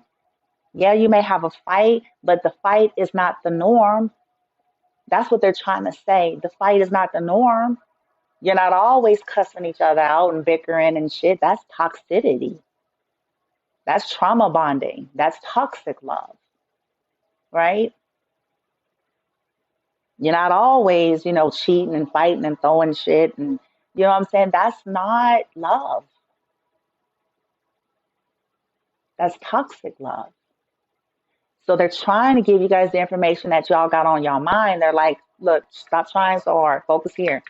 Yeah, you may have a fight, but the fight is not the norm. That's what they're trying to say. The fight is not the norm. You're not always cussing each other out and bickering and shit. That's toxicity. That's trauma bonding. That's toxic love, right? You're not always, cheating and fighting and throwing shit and you know what I'm saying? That's not love. That's toxic love. So they're trying to give you guys the information that y'all got on y'all mind. They're like, look, stop trying so hard. Focus here.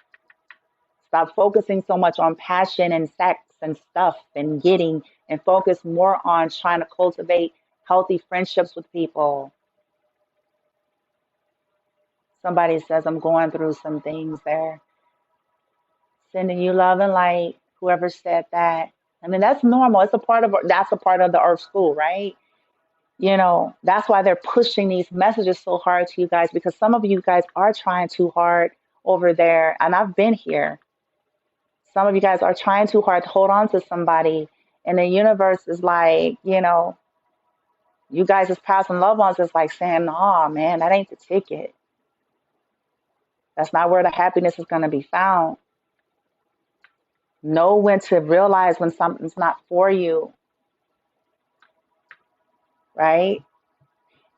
Stop focusing so much on passion and sex and stuff and getting and focus more on trying to cultivate healthy friendships with people. Somebody says, I'm going through some things there. Sending you love and light. Whoever said that. I mean, that's normal. That's a part of the Earth School, right? That's why they're pushing these messages so hard to you guys because some of you guys are trying too hard over there. And I've been here. Some of you guys are trying too hard to hold on to somebody. And the universe is like, you guys as past and loved ones is like saying, nah, man, that ain't the ticket. That's not where the happiness is going to be found. Know when to realize when something's not for you, right?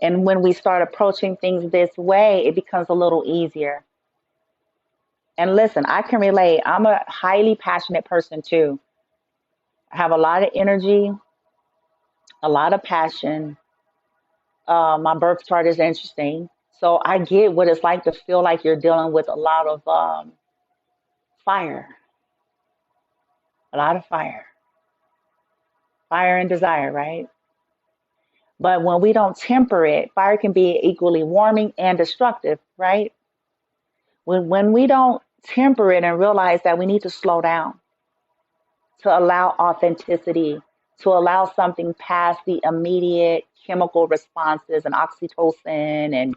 And when we start approaching things this way, it becomes a little easier. And listen, I can relate. I'm a highly passionate person too. I have a lot of energy, a lot of passion. My birth chart is interesting. So I get what it's like to feel like you're dealing with a lot of fire, a lot of fire and desire, right? But when we don't temper it, fire can be equally warming and destructive, right? When we don't temper it and realize that we need to slow down to allow authenticity, to allow something past the immediate chemical responses and oxytocin and,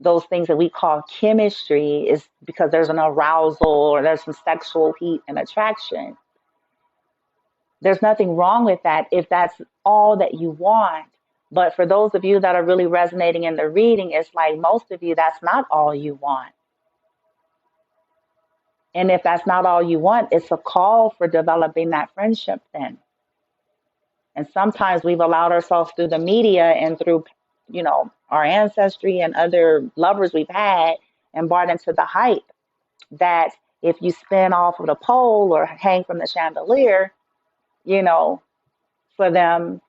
those things that we call chemistry is because there's an arousal or there's some sexual heat and attraction. There's nothing wrong with that if that's all that you want. But for those of you that are really resonating in the reading, it's like most of you, that's not all you want. And if that's not all you want, it's a call for developing that friendship then. And sometimes we've allowed ourselves through the media and through, our ancestry and other lovers we've had and bought into the hype that if you spin off of the pole or hang from the chandelier, for them,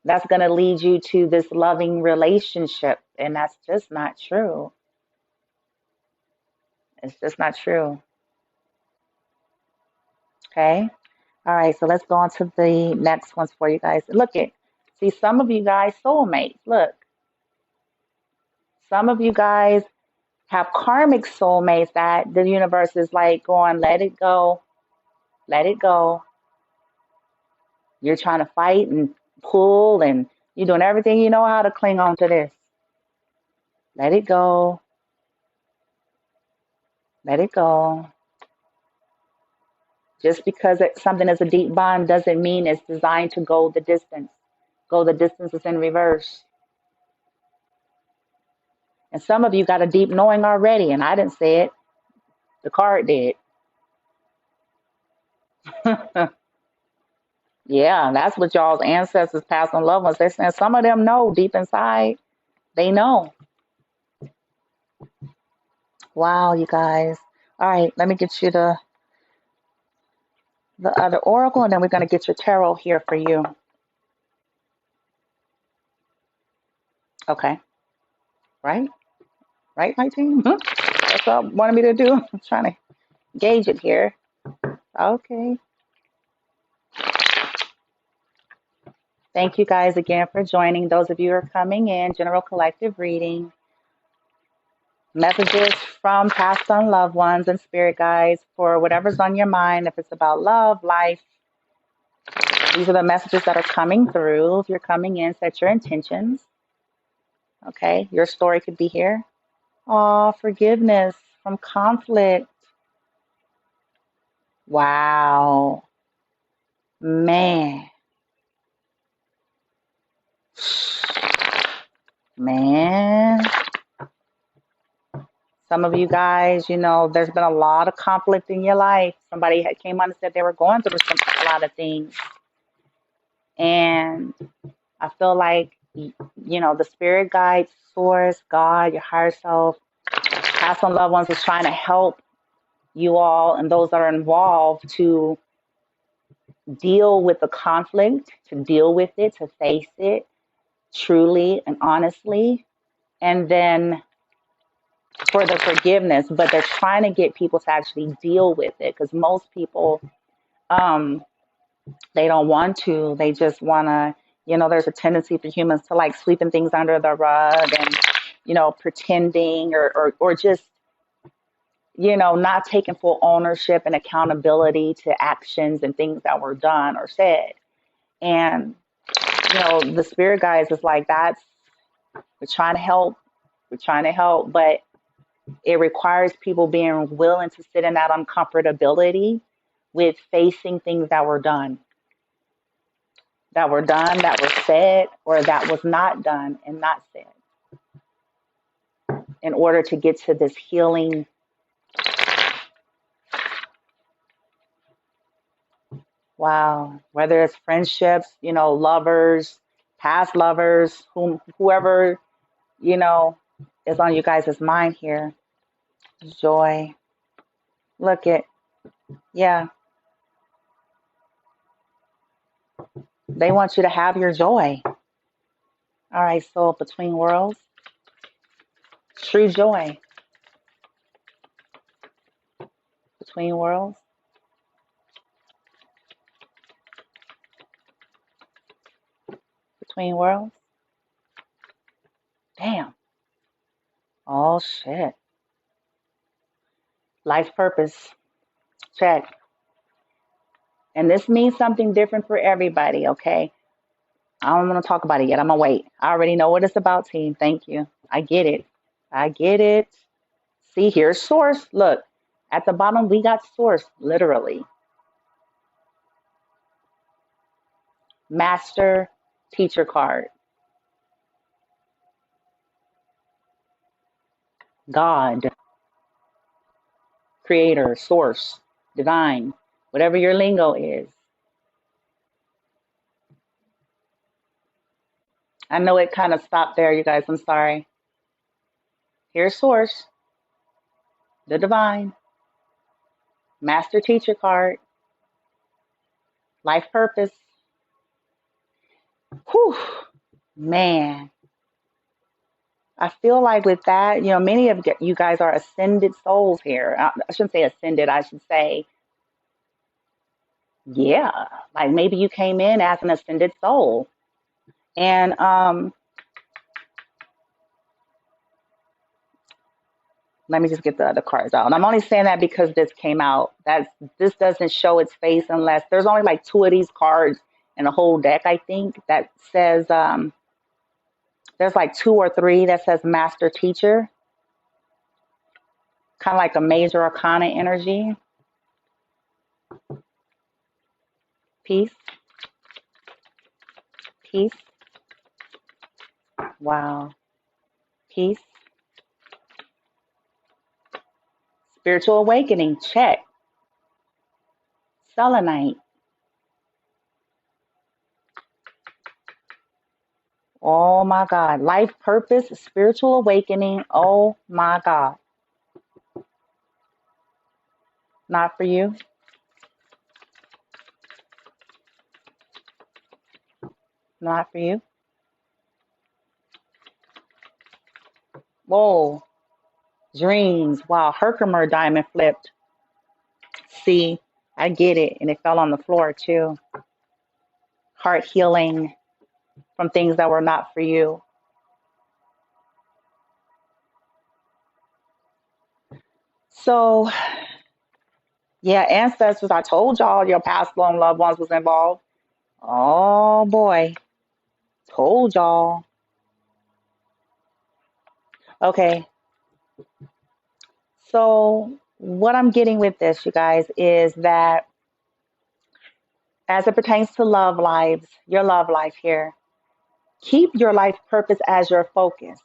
that's going to lead you to this loving relationship. And that's just not true. It's just not true. Okay. All right. So let's go on to the next ones for you guys. See, some of you guys, soulmates. Look, some of you guys have karmic soulmates that the universe is like going, let it go, let it go. You're trying to fight and pull and you're doing everything you know how to cling on to this. Let it go. Let it go. Just because something is a deep bond doesn't mean it's designed to go the distance. Go the distance is in reverse. And some of you got a deep knowing already, and I didn't say it. The card did. Yeah, that's what y'all's ancestors, past and loved ones, they're saying some of them know deep inside. They know. Wow, you guys. All right, let me get you the other oracle, and then we're going to get your tarot here for you. Okay. Right? Right, my team? That's what you wanted me to do. I'm trying to gauge it here. Okay. Thank you guys again for joining. Those of you who are coming in, general collective reading. Messages from past and loved ones and spirit guides for whatever's on your mind. If it's about love, life, these are the messages that are coming through. If you're coming in, set your intentions. Okay, your story could be here. Forgiveness from conflict. Wow. Man. Man. Some of you guys, there's been a lot of conflict in your life. Somebody had came on and said they were going through a lot of things. And I feel like, the spirit guide, source, God, your higher self, past and loved ones is trying to help you all and those that are involved to deal with the conflict, to deal with it, to face it truly and honestly. And then for the forgiveness, but they're trying to get people to actually deal with it because most people, um, they don't want to. They just want to, there's a tendency for humans to like sweeping things under the rug and, pretending or just, not taking full ownership and accountability to actions and things that were done or said. And, the spirit guides is like, we're trying to help. We're trying to help, but it requires people being willing to sit in that uncomfortability with facing things that were said, or that was not done and not said, in order to get to this healing. Wow. Whether it's friendships, lovers, past lovers, whoever, is on you guys' mind here. Joy. Look it. Yeah. They want you to have your joy. All right. So between worlds, true joy. Between worlds. Between worlds. Damn. Oh, shit. Life purpose. Check. And this means something different for everybody, okay? I don't want to talk about it yet. I'm going to wait. I already know what it's about, team. Thank you. I get it. I get it. See, here's source. Look, at the bottom, we got source, literally. Master teacher card. God, creator, source, divine, whatever your lingo is. I know it kind of stopped there, you guys. I'm sorry. Here's source, the divine, master teacher card, life purpose. Whew, man. I feel like with that, many of you guys are ascended souls here. I shouldn't say ascended. I should say, yeah, like maybe you came in as an ascended soul. And let me just get the other cards out. And I'm only saying that because this came out. This doesn't show its face unless there's only like two of these cards in the whole deck, I think, that says there's like two or three that says master teacher, kind of like a major arcana energy. Peace. Peace. Wow. Peace. Spiritual awakening. Check. Selenite. Oh my God. Life purpose. Spiritual awakening. Oh my God. Not for you. Not for you. Whoa. Dreams. Wow. Herkimer diamond flipped. See, I get it. And it fell on the floor too. Heart healing from things that were not for you. So, yeah, ancestors, I told y'all your past long loved ones was involved. Oh boy. Told y'all. Okay. So what I'm getting with this, you guys, is that as it pertains to love lives, your love life here, keep your life purpose as your focus.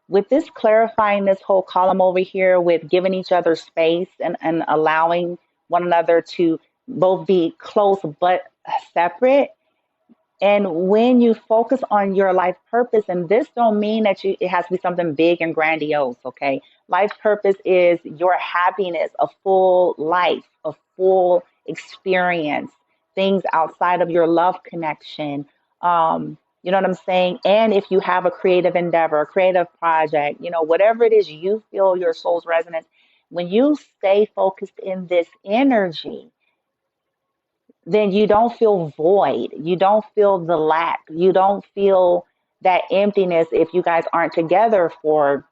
With this clarifying this whole column over here with giving each other space and allowing one another to both be close but separate. And when you focus on your life purpose, and this don't mean that it has to be something big and grandiose, okay? Life purpose is your happiness, a full life, a full experience, things outside of your love connection. You know what I'm saying? And if you have a creative endeavor, a creative project, whatever it is you feel your soul's resonance, when you stay focused in this energy, then you don't feel void. You don't feel the lack. You don't feel that emptiness if you guys aren't together for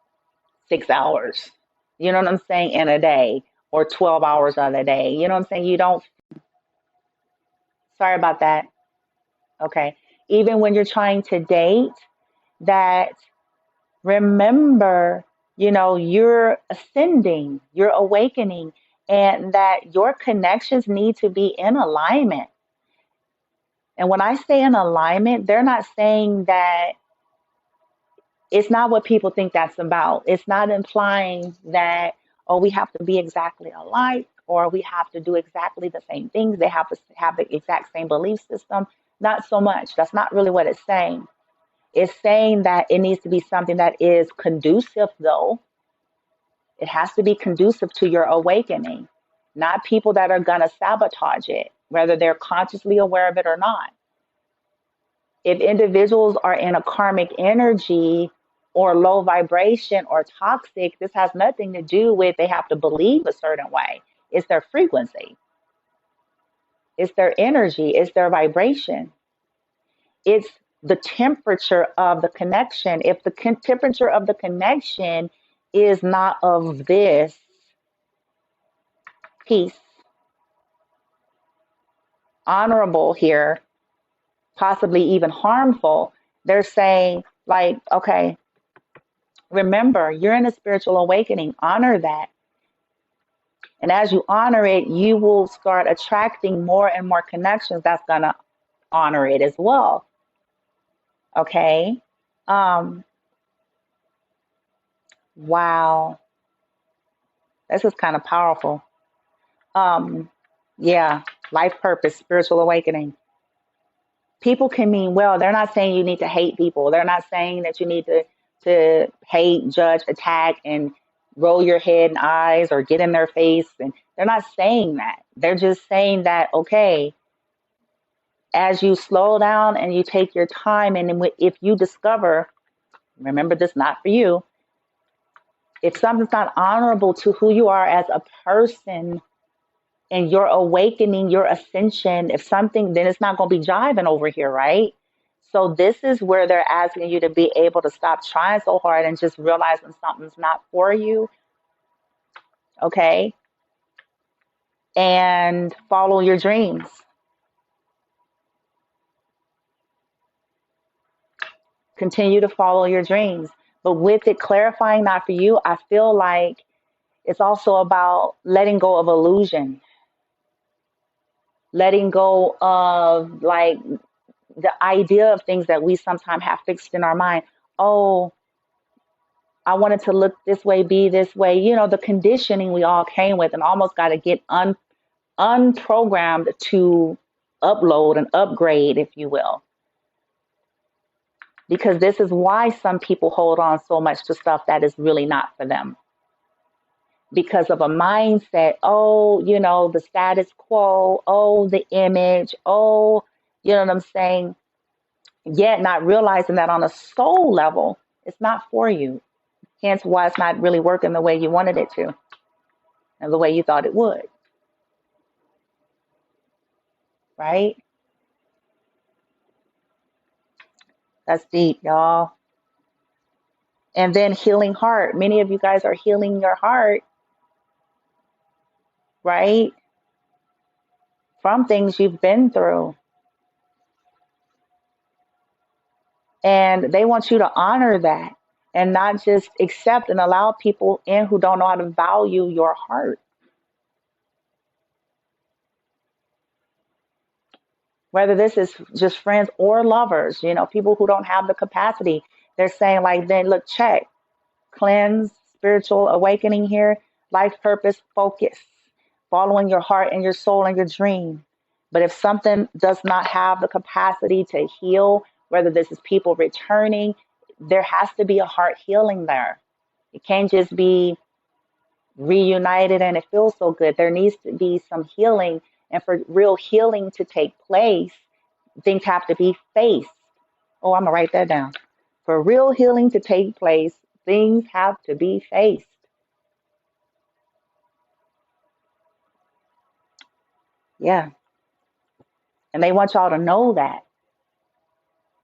6 hours. You know what I'm saying? In a day or 12 hours of the day. You know what I'm saying? You don't, sorry about that. Okay. Even when you're trying to date, that remember, you're ascending, you're awakening, and that your connections need to be in alignment. And when I say in alignment, they're not saying that it's not what people think that's about. It's not implying that, oh, we have to be exactly alike or we have to do exactly the same things. They have to have the exact same belief system. Not so much. That's not really what it's saying. It's saying that it needs to be something that is conducive, though. It has to be conducive to your awakening, not people that are going to sabotage it, whether they're consciously aware of it or not. If individuals are in a karmic energy or low vibration or toxic, this has nothing to do with they have to believe a certain way. It's their frequency, it's their energy, it's their vibration, it's the temperature of the connection. If the temperature of the connection is not of this peace, honorable here, possibly even harmful, they're saying, like, okay, remember, you're in a spiritual awakening. Honor that. And as you honor it, you will start attracting more and more connections that's going to honor it as well. Okay. Um, wow. This is kind of powerful. Yeah. Life purpose, spiritual awakening. People can mean well. They're not saying you need to hate people. They're not saying that you need to hate, judge, attack, and roll your head and eyes or get in their face. And they're not saying that. They're just saying that, okay, as you slow down and you take your time, and if you discover, remember this not for you, if something's not honorable to who you are as a person and your awakening, your ascension, if something, then it's not going to be jiving over here, right? So this is where they're asking you to be able to stop trying so hard and just realize when something's not for you, okay? And follow your dreams. Continue to follow your dreams. But with it clarifying not for you, I feel like it's also about letting go of illusion, letting go of like the idea of things that we sometimes have fixed in our mind. Oh, I wanted to look this way, be this way. The conditioning we all came with and almost got to get unprogrammed to upload and upgrade, if you will. Because this is why some people hold on so much to stuff that is really not for them. Because of a mindset, oh, the status quo, oh, the image, oh, you know what I'm saying? Yet not realizing that on a soul level, it's not for you. Hence why it's not really working the way you wanted it to and the way you thought it would. Right? That's deep, y'all. And then healing heart. Many of you guys are healing your heart, right? From things you've been through. And they want you to honor that. and not just accept and allow people in who don't know how to value your heart. Whether this is just friends or lovers, people who don't have the capacity, they're saying like, then look, check, cleanse, spiritual awakening here, life purpose, focus, following your heart and your soul and your dream. But if something does not have the capacity to heal, whether this is people returning, there has to be a heart healing there. It can't just be reunited and it feels so good. There needs to be some healing. And for real healing to take place, things have to be faced. Oh, I'm going to write that down. For real healing to take place, things have to be faced. Yeah. And they want y'all to know that.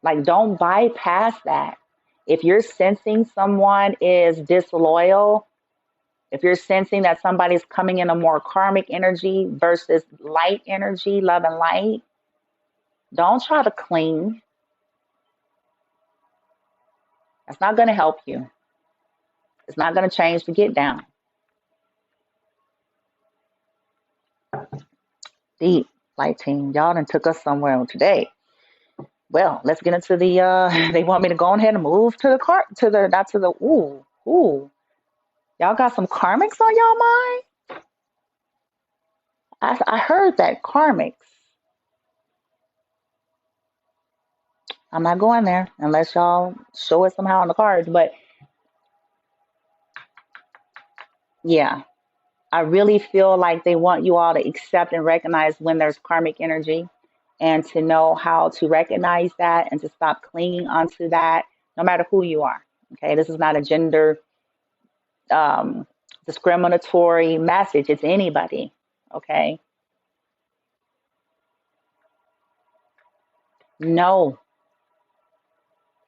Like, don't bypass that. If you're sensing someone is disloyal, if you're sensing that somebody's coming in a more karmic energy versus light energy, love and light, don't try to cling. That's not going to help you. It's not going to change the get down. Deep, light team. Y'all done took us somewhere today. Well, let's get into the, they want me to go ahead and move to the car, not to the, ooh. Y'all got some karmics on y'all mind? I heard that karmics. I'm not going there unless y'all show it somehow on the cards. But yeah, I really feel like they want you all to accept and recognize when there's karmic energy and to know how to recognize that and to stop clinging onto that, no matter who you are. Okay, this is not a gender um, discriminatory message. It's anybody. Okay, no.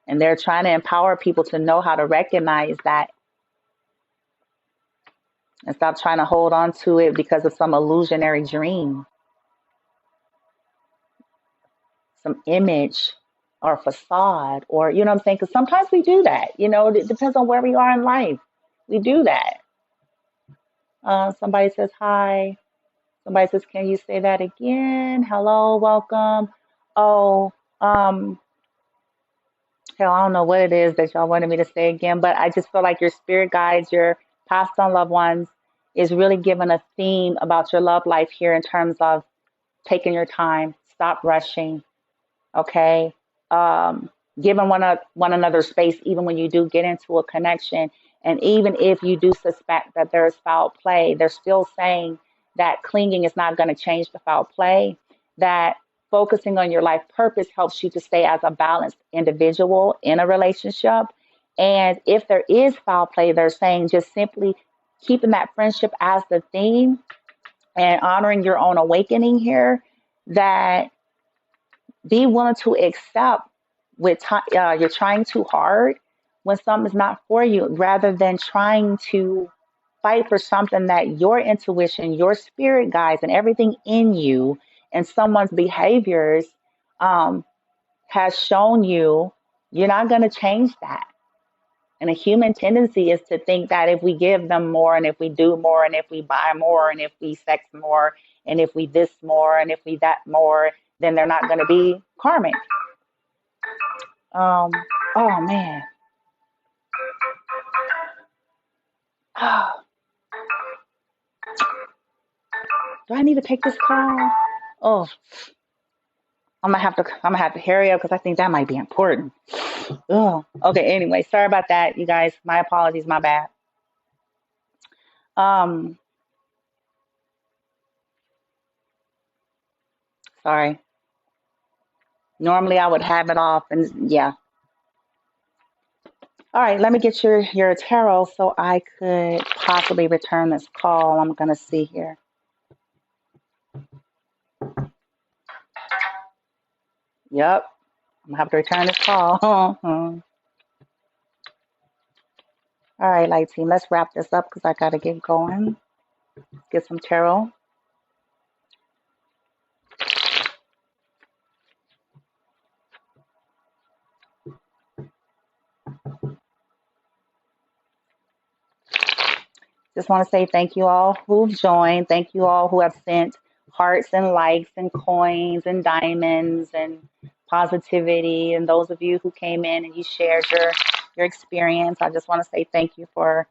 And they're trying to empower people to know how to recognize that and stop trying to hold on to it because of some illusionary dream, some image or facade, or, you know what I'm saying? Because sometimes we do that. It depends on where we are in life. We do that. Somebody says hi. Somebody says, can you say that again? Hello, welcome. Oh, hell, I don't know what it is that y'all wanted me to say again, but I just feel like your spirit guides, your past on loved ones, is really giving a theme about your love life here in terms of taking your time, stop rushing, okay? Giving one another space, even when you do get into a connection. And even if you do suspect that there's foul play, they're still saying that clinging is not going to change the foul play, that focusing on your life purpose helps you to stay as a balanced individual in a relationship. And if there is foul play, they're saying just simply keeping that friendship as the theme and honoring your own awakening here, that be willing to accept you're trying too hard when something's not for you, rather than trying to fight for something that your intuition, your spirit guides, and everything in you and someone's behaviors um, has shown you. You're not going to change that. And a human tendency is to think that if we give them more and if we do more and if we buy more and if we sex more and if we this more and if we that more, then they're not going to be karmic. Um, oh man. Do I need to take this call? Oh, I'm gonna have to hurry up because I think that might be important. Oh, okay. Anyway, sorry about that, you guys. My apologies. My bad. Um, sorry. Normally I would have it off, and yeah. All right. Let me get your tarot so I could possibly return this call. I'm gonna see here. Yep. I'm gonna have to return this call. All right, light team. Let's wrap this up because I gotta get going. Get some tarot. Just want to say thank you all who've joined. Thank you all who have sent hearts and likes and coins and diamonds and positivity. And those of you who came in and you shared your experience. I just want to say thank you for,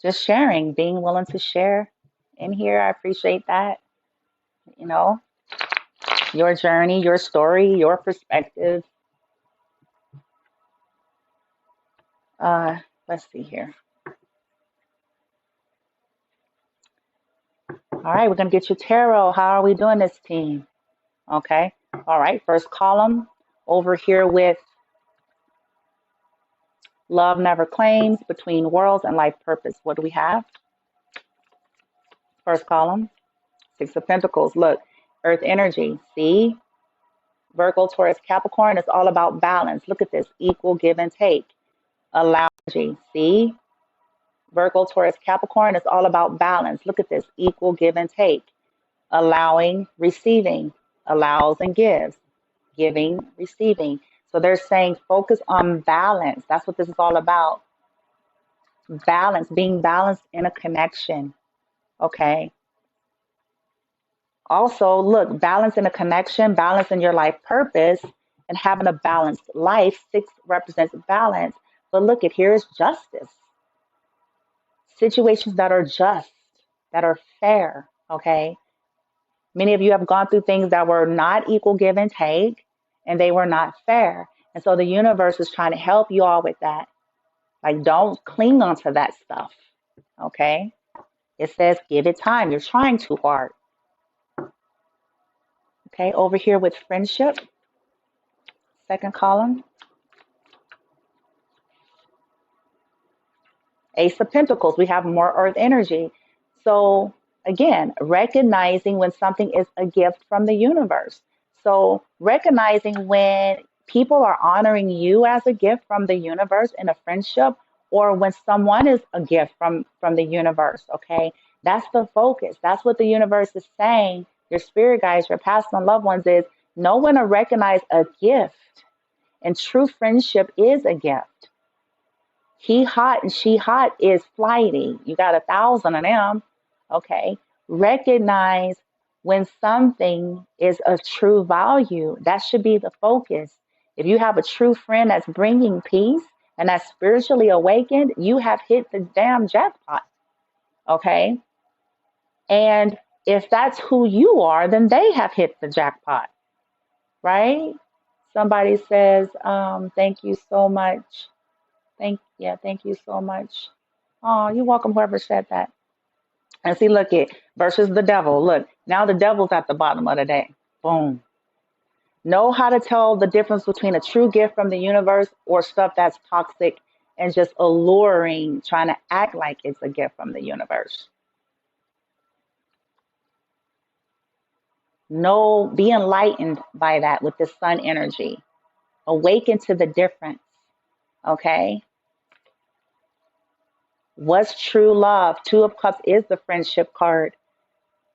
just sharing, being willing to share in here. I appreciate that. You know, your journey, your story, your perspective. Let's see here. All right, we're going to get you tarot. How are we doing this, team? Okay. All right, first column over here with love never claims, between worlds and life purpose. What do we have? First column, Six of Pentacles. Look, earth energy. See? Virgo, Taurus, Capricorn. It's all about balance. Look at this. Equal give and take. Allow energy. See? Virgo, Taurus, Capricorn. It's all about balance. Look at this. Equal give and take. Allowing, receiving. Allows and gives. Giving, receiving. So they're saying focus on balance. That's what this is all about. Balance, being balanced in a connection. Okay. Also, look, balance in a connection, balance in your life purpose, and having a balanced life. Six represents balance. But look at here's justice. Situations that are just, that are fair. Okay. Many of you have gone through things that were not equal give and take, and they were not fair. And so the universe is trying to help you all with that. Like, don't cling onto that stuff. Okay. It says, give it time. You're trying too hard. Okay. Over here with friendship, second column, Ace of Pentacles. We have more earth energy. So again, recognizing when something is a gift from the universe. So recognizing when people are honoring you as a gift from the universe in a friendship, or when someone is a gift from the universe. Okay. That's the focus. That's what the universe is saying. Your spirit guides, your past and loved ones is know when to recognize a gift. And true friendship is a gift. He hot and she hot is flighty. You got 1,000 of them. Okay. Recognize when something is of true value. That should be the focus. If you have a true friend that's bringing peace and that's spiritually awakened, you have hit the damn jackpot. Okay. And if that's who you are, then they have hit the jackpot. Right? Somebody says, thank you so much. Thank you so much. Oh, you're welcome, whoever said that. And see, look it versus the devil. Look, now the devil's at the bottom of the day. Boom. Know how to tell the difference between a true gift from the universe or stuff that's toxic and just alluring, trying to act like it's a gift from the universe. Know, be enlightened by that with the sun energy. Awaken to the difference. Okay. What's true love? Two of Cups is the friendship card.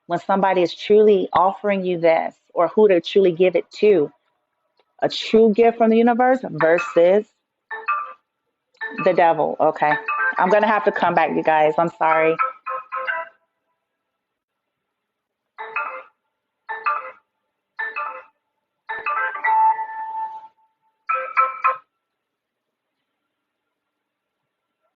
When somebody is truly offering you this, or who to truly give it to. A true gift from the universe versus the devil. Okay. I'm going to have to come back, you guys. I'm sorry.